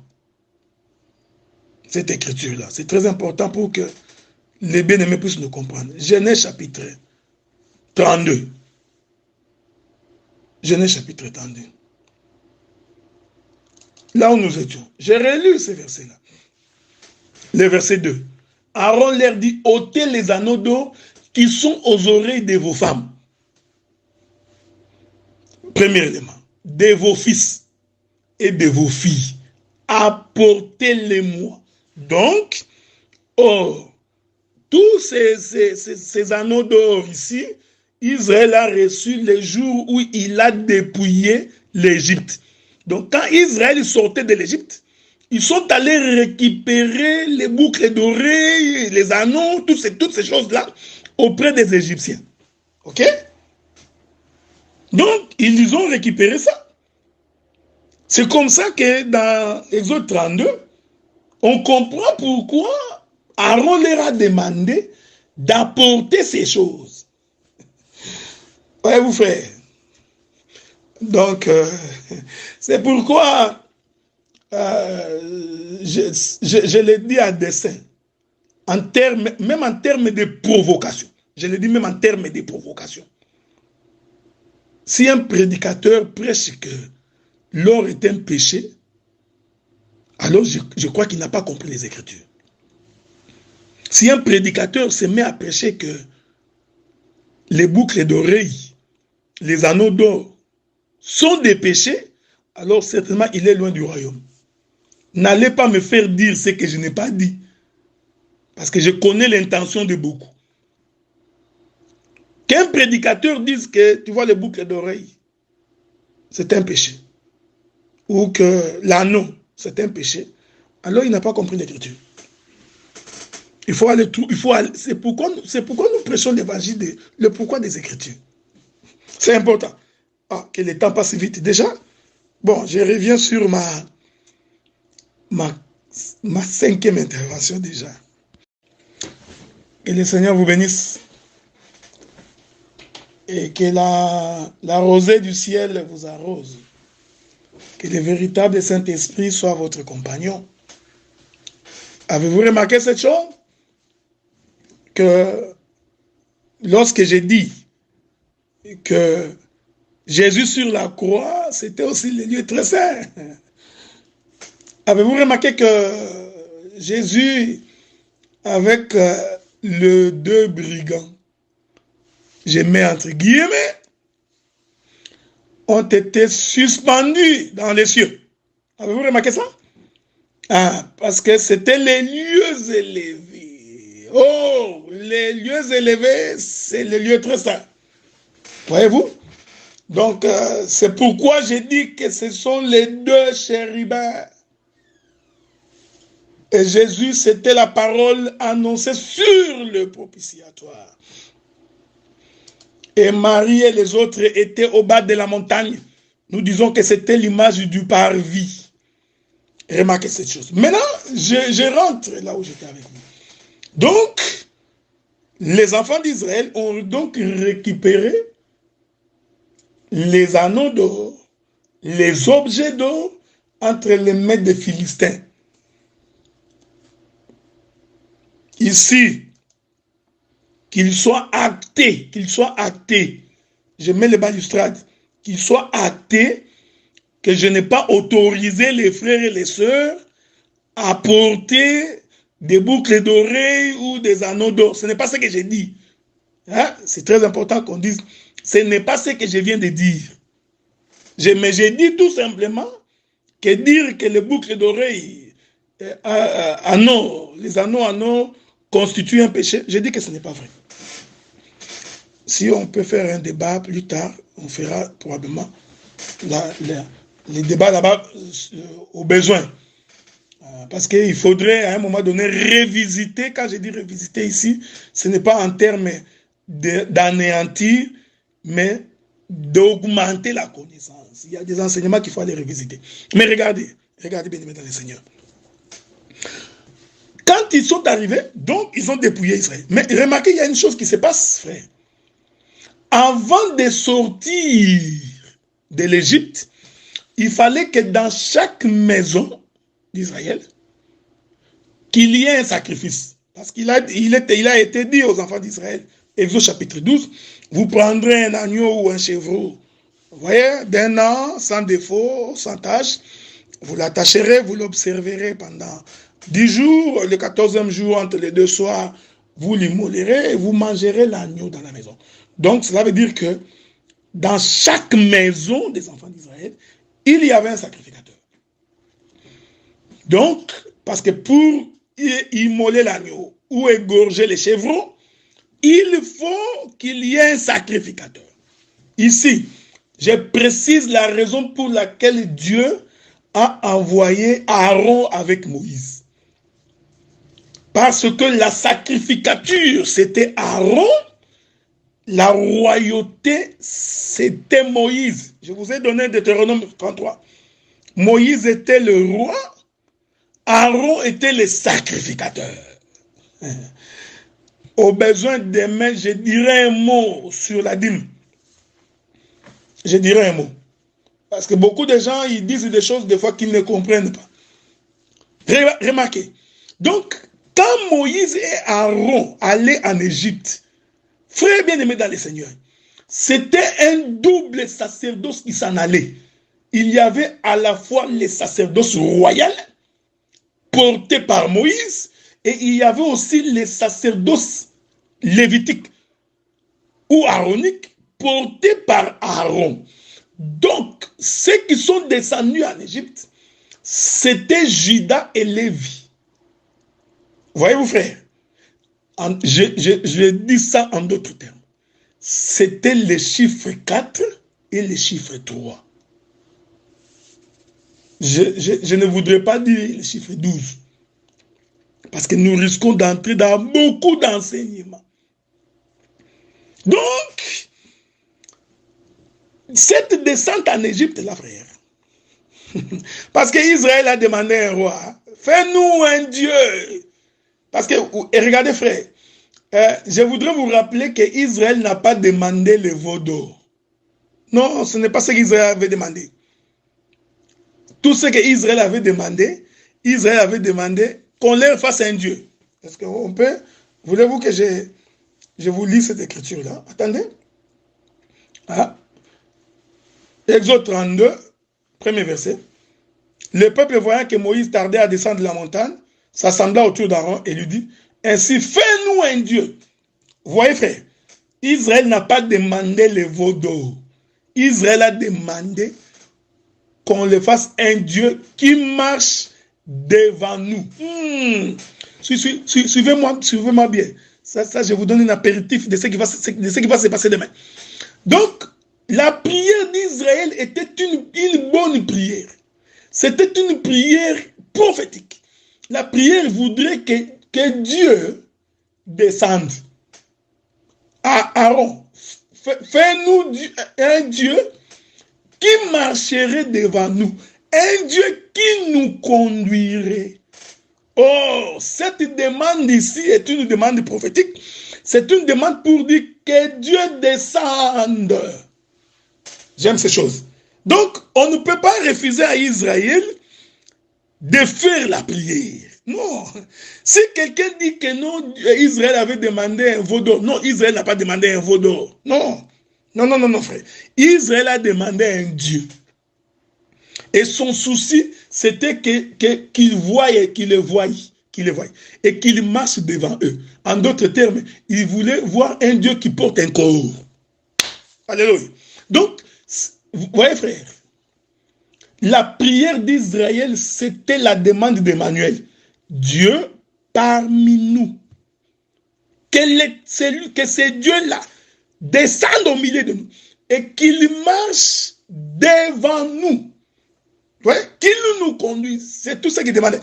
cette écriture-là. C'est très important pour que les bien-aimés puissent nous comprendre. Genèse chapitre 32. Genèse chapitre 32. Là où nous étions. J'ai relu ce verset-là. Le verset 2. Aaron leur dit, ôtez les anneaux d'or qui sont aux oreilles de vos femmes. Premier élément. De vos fils et de vos filles. Apportez-les-moi. Donc, tous ces anneaux d'or ici, Israël a reçu le jour où il a dépouillé l'Égypte. Donc, quand Israël sortait de l'Égypte, ils sont allés récupérer les boucles d'oreilles, les anneaux, toutes ces choses-là, auprès des Égyptiens. Ok? Donc, ils ont récupéré ça. C'est comme ça que dans Exode 32, on comprend pourquoi Aaron leur a demandé d'apporter ces choses. Ouais, vous frères. Donc, c'est pourquoi je l'ai dit à dessein, même en termes de provocation. Je l'ai dit même en termes de provocation. Si un prédicateur prêche que l'or est un péché, alors je crois qu'il n'a pas compris les Écritures. Si un prédicateur se met à prêcher que les boucles d'oreilles, les anneaux d'or sont des péchés, alors certainement il est loin du royaume. N'allez pas me faire dire ce que je n'ai pas dit, parce que je connais l'intention de beaucoup. Qu'un prédicateur dise que, tu vois, les boucles d'oreilles, c'est un péché, ou que l'anneau, c'est un péché, alors il n'a pas compris l'Écriture. Il faut aller tout, c'est pourquoi nous prêchons l'évangile, le pourquoi des Écritures. C'est important. Ah, que le temps passe vite déjà. Bon, je reviens sur ma 5e intervention déjà. Que le Seigneur vous bénisse. Et que la rosée du ciel vous arrose. Que le véritable Saint-Esprit soit votre compagnon. Avez-vous remarqué cette chose? que lorsque j'ai dit que Jésus sur la croix, c'était aussi le lieu très saint. Avez-vous remarqué que Jésus, avec les deux brigands, je mets entre guillemets, ont été suspendus dans les cieux. Avez-vous remarqué ça? Ah, parce que c'était les lieux élevés. Oh, les lieux élevés, c'est les lieux très saints. Voyez-vous? Donc, c'est pourquoi j'ai dit que ce sont les deux chérubins. Et Jésus, c'était la parole annoncée sur le propitiatoire. Et Marie et les autres étaient au bas de la montagne. Nous disons que c'était l'image du parvis. Remarquez cette chose. Maintenant, je rentre là où j'étais avec vous. Donc, les enfants d'Israël ont donc récupéré les anneaux d'or, les objets d'or entre les mains des Philistins. Ici, qu'il soit acté, je mets les balustrades, qu'il soit acté que je n'ai pas autorisé les frères et les sœurs à porter des boucles d'oreilles ou des anneaux d'or. Ce n'est pas ce que j'ai dit. Hein? C'est très important qu'on dise, ce n'est pas ce que je viens de dire. Mais j'ai dit tout simplement que dire que les boucles d'oreilles, les anneaux en or constituent un péché, j'ai dit que ce n'est pas vrai. Si on peut faire un débat plus tard, on fera probablement les débats là-bas au besoin. Parce qu'il faudrait à un moment donné révisiter. Quand je dis révisiter ici, ce n'est pas en termes d'anéantir, mais d'augmenter la connaissance. Il y a des enseignements qu'il faut aller révisiter. Mais regardez bien aimés dans les Seigneurs. Quand ils sont arrivés, donc ils ont dépouillé Israël. Mais remarquez, il y a une chose qui se passe, frère. Avant de sortir de l'Égypte, il fallait que dans chaque maison d'Israël, qu'il y ait un sacrifice. Parce qu'il a été dit aux enfants d'Israël, Exode chapitre 12, vous prendrez un agneau ou un chevreau, vous voyez, d'un an, sans défaut, sans tache, vous l'attacherez, vous l'observerez pendant 10 jours, le 14e jour, entre les deux soirs, vous l'immolerez et vous mangerez l'agneau dans la maison. Donc, cela veut dire que dans chaque maison des enfants d'Israël, il y avait un sacrificateur. Donc, parce que pour immoler l'agneau ou égorger les chevreaux, il faut qu'il y ait un sacrificateur. Ici, je précise la raison pour laquelle Dieu a envoyé Aaron avec Moïse. Parce que la sacrificature, c'était Aaron, la royauté, c'était Moïse. Je vous ai donné Deutéronome 33. Moïse était le roi, Aaron était le sacrificateur. Au besoin demain, je dirai un mot sur la dîme. Je dirai un mot. Parce que beaucoup de gens, ils disent des choses des fois qu'ils ne comprennent pas. Remarquez. Donc, quand Moïse et Aaron allaient en Égypte, frères bien-aimés dans le Seigneur, c'était un double sacerdoce qui s'en allait. Il y avait à la fois le sacerdoce royal, porté par Moïse, et il y avait aussi le sacerdoce lévitique ou aaronique, porté par Aaron. Donc, ceux qui sont descendus en Égypte, c'était Juda et Lévi. Voyez-vous, frère, je dis ça en d'autres termes. C'était le chiffre 4 et le chiffre 3. Je ne voudrais pas dire le chiffre 12. Parce que nous risquons d'entrer dans beaucoup d'enseignements. Donc, cette descente en Égypte, là, frère, parce qu'Israël a demandé un roi, fais-nous un Dieu. Parce que, et regardez, frère, je voudrais vous rappeler qu'Israël n'a pas demandé le veau d'or. Non, ce n'est pas ce qu'Israël avait demandé. Tout ce qu'Israël avait demandé qu'on leur fasse un Dieu. Est-ce qu'on peut Voulez-vous que je vous lis cette écriture-là? Attendez. Ah. Exode 32, premier verset. Le peuple voyant que Moïse tardait à descendre de la montagne, s'assembla autour d'Aaron et lui dit, ainsi fais-nous un Dieu. Vous voyez frère, Israël n'a pas demandé le veau d'or. Israël a demandé qu'on le fasse un Dieu qui marche devant nous. Suivez-moi bien. Ça, je vous donne un apéritif de ce qui va se passer demain. Donc, la prière d'Israël était une bonne prière. C'était une prière prophétique. La prière voudrait que Dieu descende à Aaron. Fais-nous un Dieu qui marcherait devant nous. Un Dieu qui nous conduirait. Oh, cette demande ici est une demande prophétique. C'est une demande pour dire que Dieu descende. J'aime ces choses. Donc, on ne peut pas refuser à Israël de faire la prière. Non. Si quelqu'un dit que non, Israël avait demandé un veau d'or. Non, Israël n'a pas demandé un veau d'or. Non. Non, frère. Israël a demandé un Dieu. Et son souci, c'était qu'il voyait, qu'il le voyait, et qu'il marche devant eux. En d'autres termes, il voulait voir un Dieu qui porte un corps. Alléluia. Donc, vous voyez frère, la prière d'Israël, c'était la demande d'Emmanuel. Dieu parmi nous. Que ce Dieu-là descende au milieu de nous et qu'il marche devant nous. Ouais, qu'il nous conduise. C'est tout ce qu'il demandait.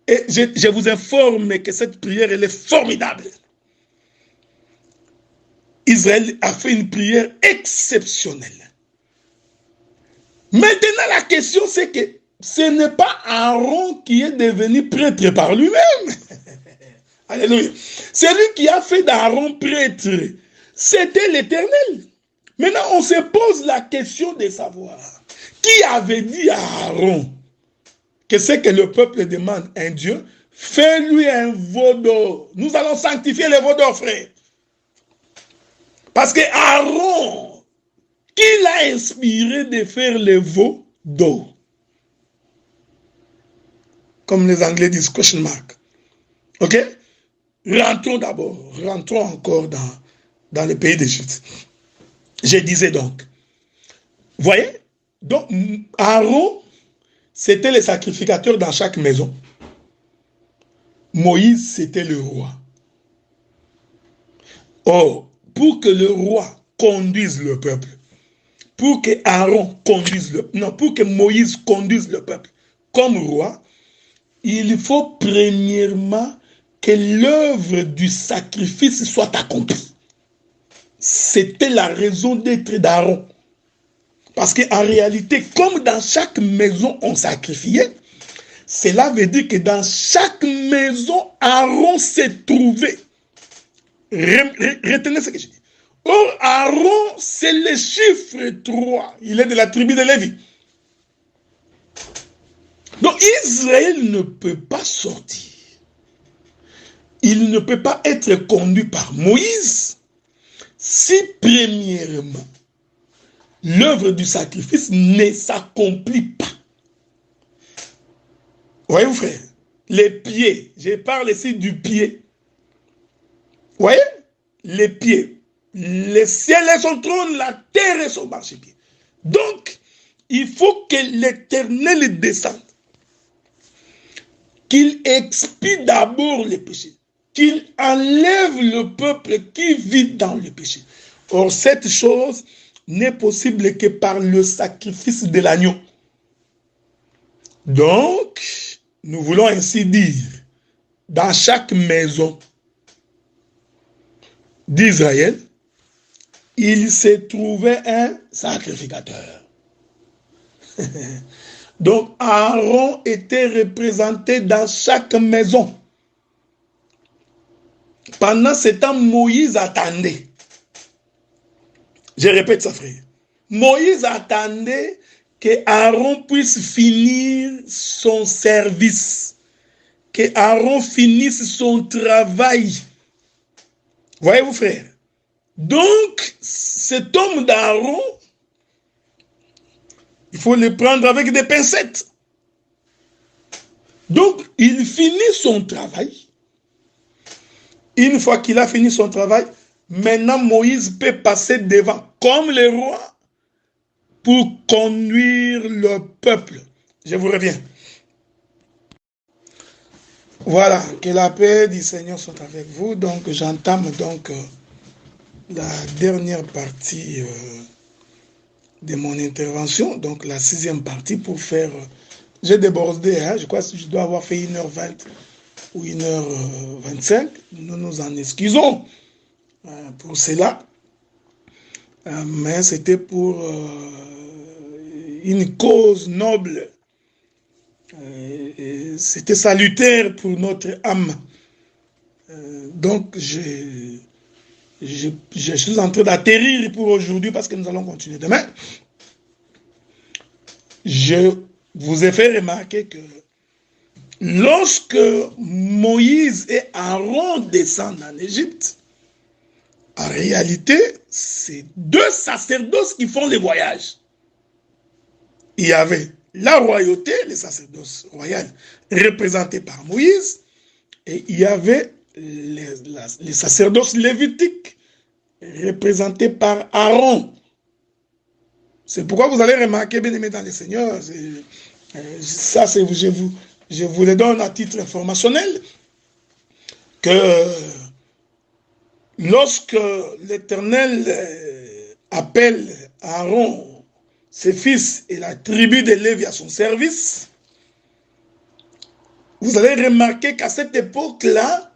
Et je vous informe que cette prière, elle est formidable. Israël a fait une prière exceptionnelle. Maintenant, la question, c'est que ce n'est pas Aaron qui est devenu prêtre par lui-même. Alléluia. Celui qui a fait d'Aaron prêtre, c'était l'Éternel. Maintenant, on se pose la question de savoir qui avait dit à Aaron que c'est que le peuple demande un Dieu, fais-lui un veau d'or. Nous allons sanctifier le veau d'or, frère. Parce que Aaron, qui l'a inspiré de faire le veau d'or? Comme les Anglais disent, question mark. Ok? Rentrons encore dans le pays d'Égypte. Je disais donc, voyez, donc Aaron, c'était le sacrificateur dans chaque maison. Moïse, c'était le roi. Or, pour que le roi conduise le peuple, pour que Aaron conduise pour que Moïse conduise le peuple comme roi, il faut premièrement que l'œuvre du sacrifice soit accomplie. C'était la raison d'être d'Aaron. Parce qu'en réalité, comme dans chaque maison on sacrifiait, cela veut dire que dans chaque maison, Aaron s'est trouvé. Retenez ce que je dis. Or, Aaron, c'est le chiffre 3. Il est de la tribu de Lévi. Donc, Israël ne peut pas sortir. Il ne peut pas être conduit par Moïse si, premièrement, l'œuvre du sacrifice ne s'accomplit pas. Voyez-vous, frère, les pieds, je parle ici du pied. Voyez, les pieds. Le ciel est son trône, la terre est son marchepied. Donc, il faut que l'Éternel descende. Qu'il expie d'abord les péchés. Qu'il enlève le peuple qui vit dans le péché. Or, cette chose n'est possible que par le sacrifice de l'agneau. Donc, nous voulons ainsi dire, dans chaque maison d'Israël, il se trouvait un sacrificateur. Donc, Aaron était représenté dans chaque maison. Pendant ce temps, Moïse attendait. Je répète ça, frère. Moïse attendait que Aaron puisse finir son service. Que Aaron finisse son travail Voyez-vous, frère? Donc, cet homme d'Aaron, il faut le prendre avec des pincettes. Donc, il finit son travail. Une fois qu'il a fini son travail, maintenant Moïse peut passer devant, comme le roi, pour conduire le peuple. Je vous reviens. Voilà, que la paix du Seigneur soit avec vous. Donc, j'entame donc la dernière partie de mon intervention, donc la 6e partie pour faire... j'ai débordé, hein, je crois que je dois avoir fait 1h20 ou 1h25. Nous nous en excusons pour cela. Mais c'était pour une cause noble. C'était salutaire pour notre âme. Donc, je suis en train d'atterrir pour aujourd'hui parce que nous allons continuer demain. Je vous ai fait remarquer que lorsque Moïse et Aaron descendent en Égypte, en réalité, c'est 2 sacerdoces qui font les voyages. Il y avait la royauté, les sacerdoces royales, représentés par Moïse, et il y avait les sacerdoces lévitiques, représentés par Aaron. C'est pourquoi vous allez remarquer, bien aimé dans le Seigneur, ça, je vous le donne à titre informationnel, que lorsque l'Éternel appelle Aaron, ses fils et la tribu de Lévi à son service, vous allez remarquer qu'à cette époque-là,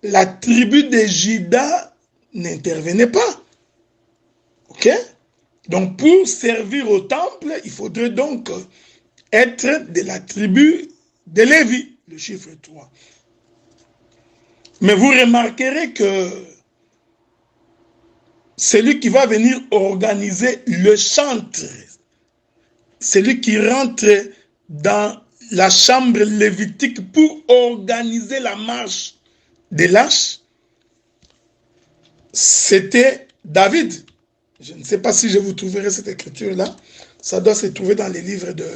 la tribu de Juda n'intervenait pas. Ok? Donc, pour servir au temple, il faudrait donc être de la tribu de Lévi, le chiffre 3. Mais vous remarquerez que celui qui va venir organiser le chantre, celui qui rentre dans la chambre lévitique pour organiser la marche des lâches, c'était David. Je ne sais pas si je vous trouverai cette écriture-là. Ça doit se trouver dans les livres de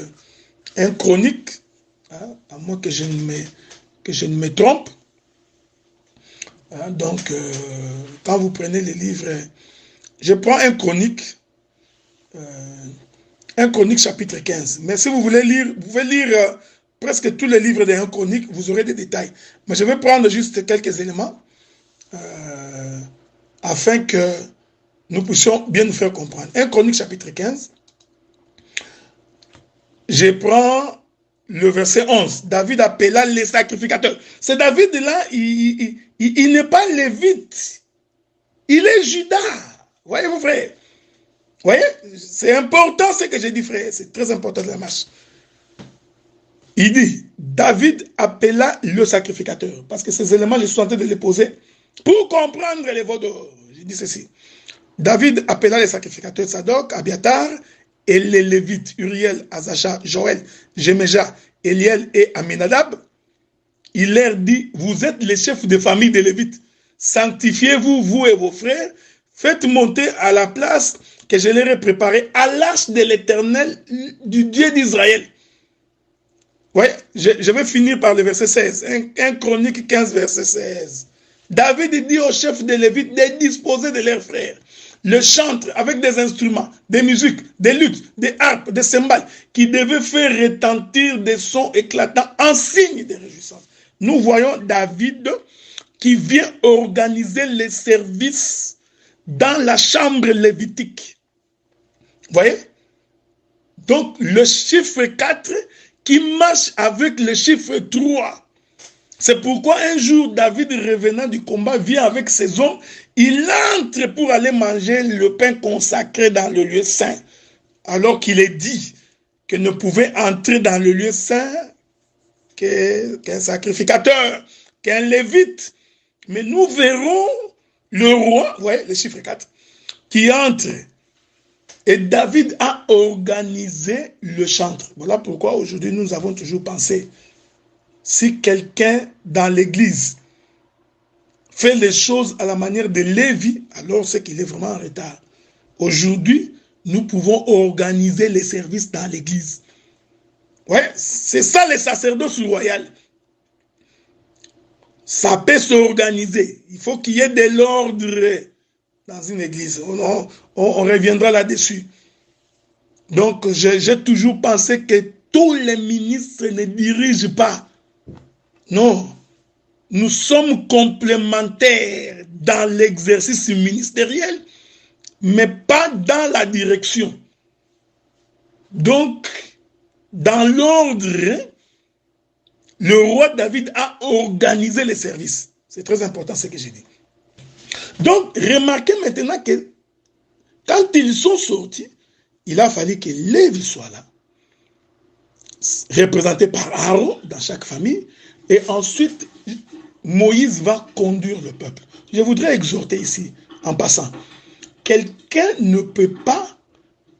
1 Chronique, hein, à moins que je ne me trompe. Hein, donc, quand vous prenez les livres, je prends 1 Chronique, 1 Chronique chapitre 15. Mais si vous voulez lire, vous pouvez lire presque tous les livres de 1 Chronique, vous aurez des détails. Mais je vais prendre juste quelques éléments afin que nous puissions bien nous faire comprendre. 1 Chronique chapitre 15. Je prends le verset 11. David appela les sacrificateurs. C'est David là, il n'est pas lévite. Il est Judas. Voyez-vous, frère? Voyez? C'est important ce que j'ai dit, frère. C'est très important de la marche. Il dit, David appela le sacrificateur. Parce que ces éléments, je suis en train de les poser pour comprendre les voix d'or. J'ai dit ceci. David appela les sacrificateurs Sadok, Abiatar et les Lévites, Uriel, Azacha, Joël, Jemeja, Eliel et Aminadab. Il leur dit, vous êtes les chefs de famille des Lévites. Sanctifiez-vous, vous et vos frères. Faites monter à la place que je leur ai préparée à l'arche de l'Éternel, du Dieu d'Israël. Ouais, je vais finir par le verset 16. 1 Chronique 15, verset 16. David dit aux chefs des Lévites de disposer de leurs frères le chantre avec des instruments, des musiques, des luttes, des harpes, des cymbales, qui devaient faire retentir des sons éclatants en signe de réjouissance. Nous voyons David qui vient organiser les services dans la chambre lévitique. Vous voyez? Donc, le chiffre 4 qui marche avec le chiffre 3. C'est pourquoi un jour, David, revenant du combat, vient avec ses hommes. Il entre pour aller manger le pain consacré dans le lieu saint. Alors qu'il est dit que ne pouvait entrer dans le lieu saint qu'un sacrificateur, qu'un lévite. Mais nous verrons le roi, ouais, le chiffre 4, qui entre. Et David a organisé le chantre. Voilà pourquoi aujourd'hui nous avons toujours pensé, si quelqu'un dans l'église fait les choses à la manière de Lévi, alors c'est qu'il est vraiment en retard. Aujourd'hui, nous pouvons organiser les services dans l'église. Ouais, c'est ça le sacerdoce royal. Ça peut s'organiser. Il faut qu'il y ait de l'ordre dans une église. On reviendra là-dessus. Donc, j'ai toujours pensé que tous les ministres ne dirigent pas. Non. Nous sommes complémentaires dans l'exercice ministériel, mais pas dans la direction. Donc, dans l'ordre, le roi David a organisé les services. C'est très important ce que j'ai dit. Donc, remarquez maintenant que quand ils sont sortis, il a fallu que Lévi soit là, représenté par Aaron dans chaque famille, et ensuite, Moïse va conduire le peuple. Je voudrais exhorter ici, en passant, quelqu'un ne peut pas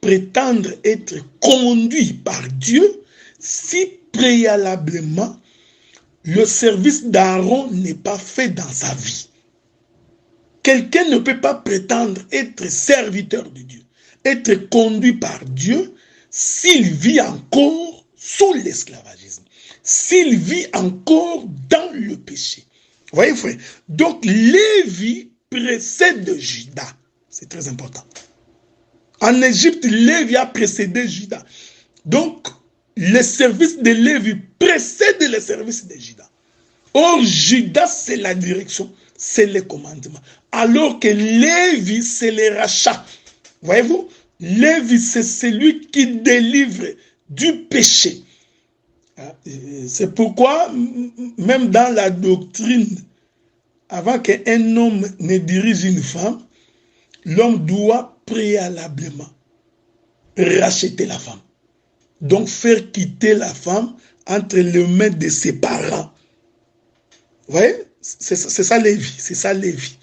prétendre être conduit par Dieu si préalablement le service d'Aaron n'est pas fait dans sa vie. Quelqu'un ne peut pas prétendre être serviteur de Dieu, être conduit par Dieu s'il vit encore sous l'esclavagisme, s'il vit encore dans le péché. Vous voyez, frère? Donc, Lévi précède Juda. C'est très important. En Égypte, Lévi a précédé Juda. Donc, le service de Lévi précède le service de Juda. Or, Juda, c'est la direction, c'est le commandement. Alors que Lévi, c'est le rachat. Voyez-vous? Lévi, c'est celui qui délivre du péché. C'est pourquoi, même dans la doctrine, avant qu'un homme ne dirige une femme, l'homme doit préalablement racheter la femme. Donc faire quitter la femme entre les mains de ses parents. Vous voyez? C'est ça Lévi. C'est ça Lévi.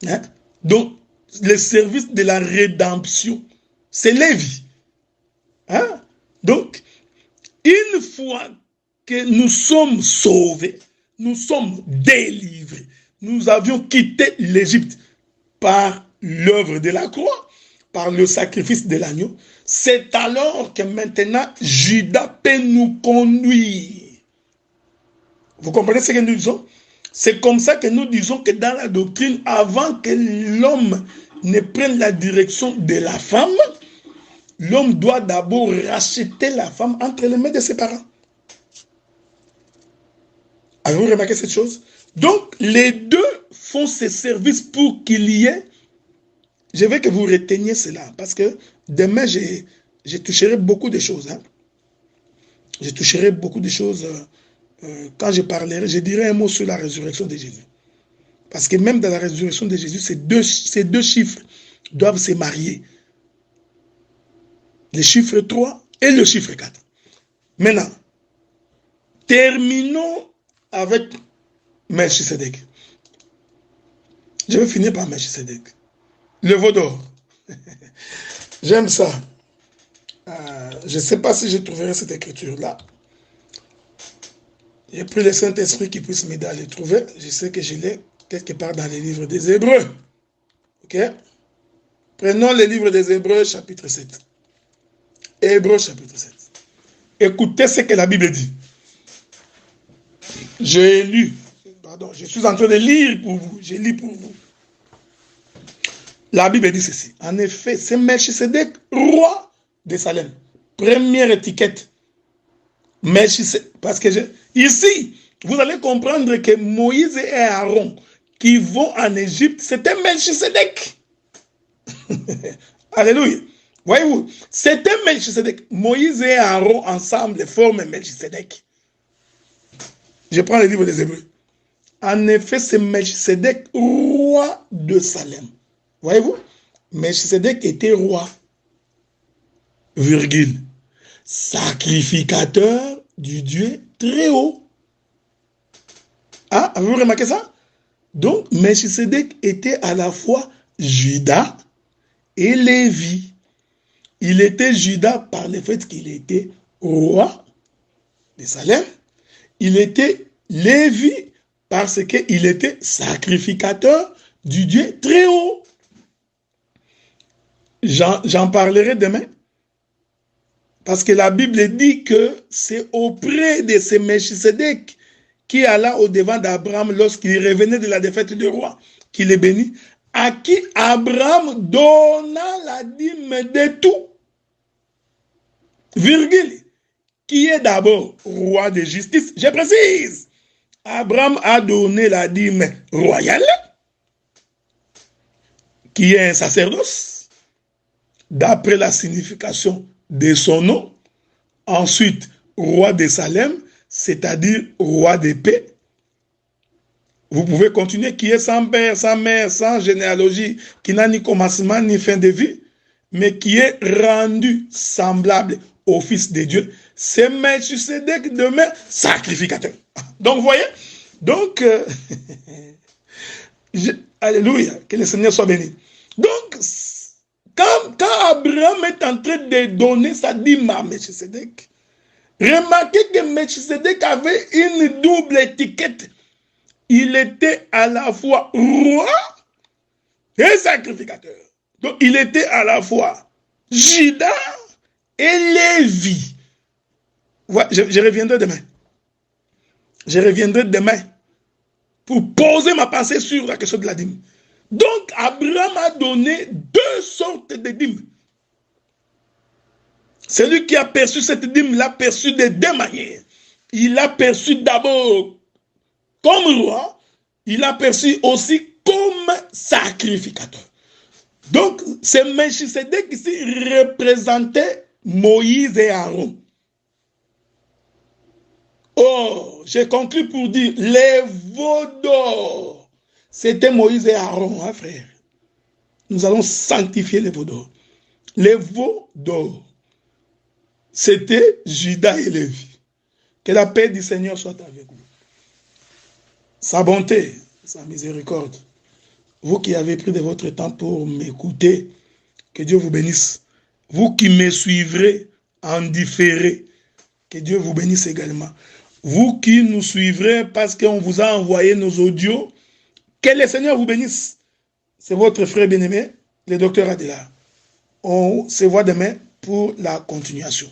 Hein? Donc, le service de la rédemption, c'est Lévi. Hein? Donc, une fois que nous sommes sauvés, nous sommes délivrés, nous avions quitté l'Égypte par l'œuvre de la croix, par le sacrifice de l'agneau, c'est alors que maintenant Juda peut nous conduire. Vous comprenez ce que nous disons? C'est comme ça que nous disons que dans la doctrine, avant que l'homme ne prenne la direction de la femme, l'homme doit d'abord racheter la femme entre les mains de ses parents. Avez-vous remarqué cette chose? Donc, les deux font ce service pour qu'il y ait. Je veux que vous reteniez cela, parce que demain, je toucherai beaucoup de choses. Hein. Je toucherai beaucoup de choses. Quand je parlerai, je dirai un mot sur la résurrection de Jésus. Parce que même dans la résurrection de Jésus, ces deux chiffres doivent se marier. Le chiffre 3 et le chiffre 4. Maintenant, terminons avec Melchisedec. Je vais finir par Melchisedec. Le veau d'or. J'aime ça. Je ne sais pas si je trouverai cette écriture-là. J'ai pris le Saint-Esprit qui puisse m'aider à les trouver. Je sais que je l'ai quelque part dans les livres des Hébreux. Ok? Prenons le livre des Hébreux, chapitre 7. Hébreux, chapitre 7. Écoutez ce que la Bible dit. J'ai lu. Pardon, je suis en train de lire pour vous. Je lis pour vous. La Bible dit ceci. En effet, c'est Melchisedec, roi de Salem. Première étiquette. Melchisedec. Parce que ici, vous allez comprendre que Moïse et Aaron qui vont en Égypte, c'était Melchisedec. Alléluia. Voyez-vous, c'était Melchisedec. Moïse et Aaron ensemble forment Melchisedec. Je prends le livre des Hébreux. En effet, c'est Melchisedec, roi de Salem. Voyez-vous, Melchisedec était roi, virgule, sacrificateur du Dieu très haut. Ah, avez-vous remarqué ça? Donc, Melchisedec était à la fois Juda et Lévi. Il était Juda par le fait qu'il était roi de Salem. Il était Lévi parce qu'il était sacrificateur du Dieu très haut. J'en parlerai demain. Parce que la Bible dit que c'est auprès de ce Melchisedec qui alla au-devant d'Abraham lorsqu'il revenait de la défaite du roi, qu'il est béni, à qui Abraham donna la dîme de tout, virgule, qui est d'abord roi de justice. Je précise, Abraham a donné la dîme royale, qui est un sacerdoce, d'après la signification de son nom. Ensuite, roi de Salem, c'est-à-dire roi de paix. Vous pouvez continuer, qui est sans père, sans mère, sans généalogie, qui n'a ni commencement ni fin de vie, mais qui est rendu semblable au Fils de Dieu. C'est Melchisedec demain sacrificateur. Donc, vous voyez? Donc, alléluia, que le Seigneur soit béni. Donc, quand Abraham est en train de donner sa dîme à Melchisedec, remarquez que Melchisedec avait une double étiquette. Il était à la fois roi et sacrificateur. Donc, il était à la fois Juda et Lévi. Voilà, je reviendrai demain. Je reviendrai demain pour poser ma pensée sur la question de la dîme. Donc, Abraham a donné deux sortes de dîmes. Celui qui a perçu cette dîme l'a perçu de deux manières. Il l'a perçu d'abord comme roi, il l'a perçu aussi comme sacrificateur. Donc, c'est Melchisedec qui représentait Moïse et Aaron. Oh, j'ai conclu pour dire, les veaux d'or, c'était Moïse et Aaron, hein, frère. Nous allons sanctifier les veaux d'or. Les veaux d'or, c'était Juda et Lévi. Que la paix du Seigneur soit avec vous. Sa bonté, sa miséricorde. Vous qui avez pris de votre temps pour m'écouter, que Dieu vous bénisse. Vous qui me suivrez en différé, que Dieu vous bénisse également. Vous qui nous suivrez parce qu'on vous a envoyé nos audios, que le Seigneur vous bénisse. C'est votre frère bien-aimé, le docteur Adela. On se voit demain pour la continuation.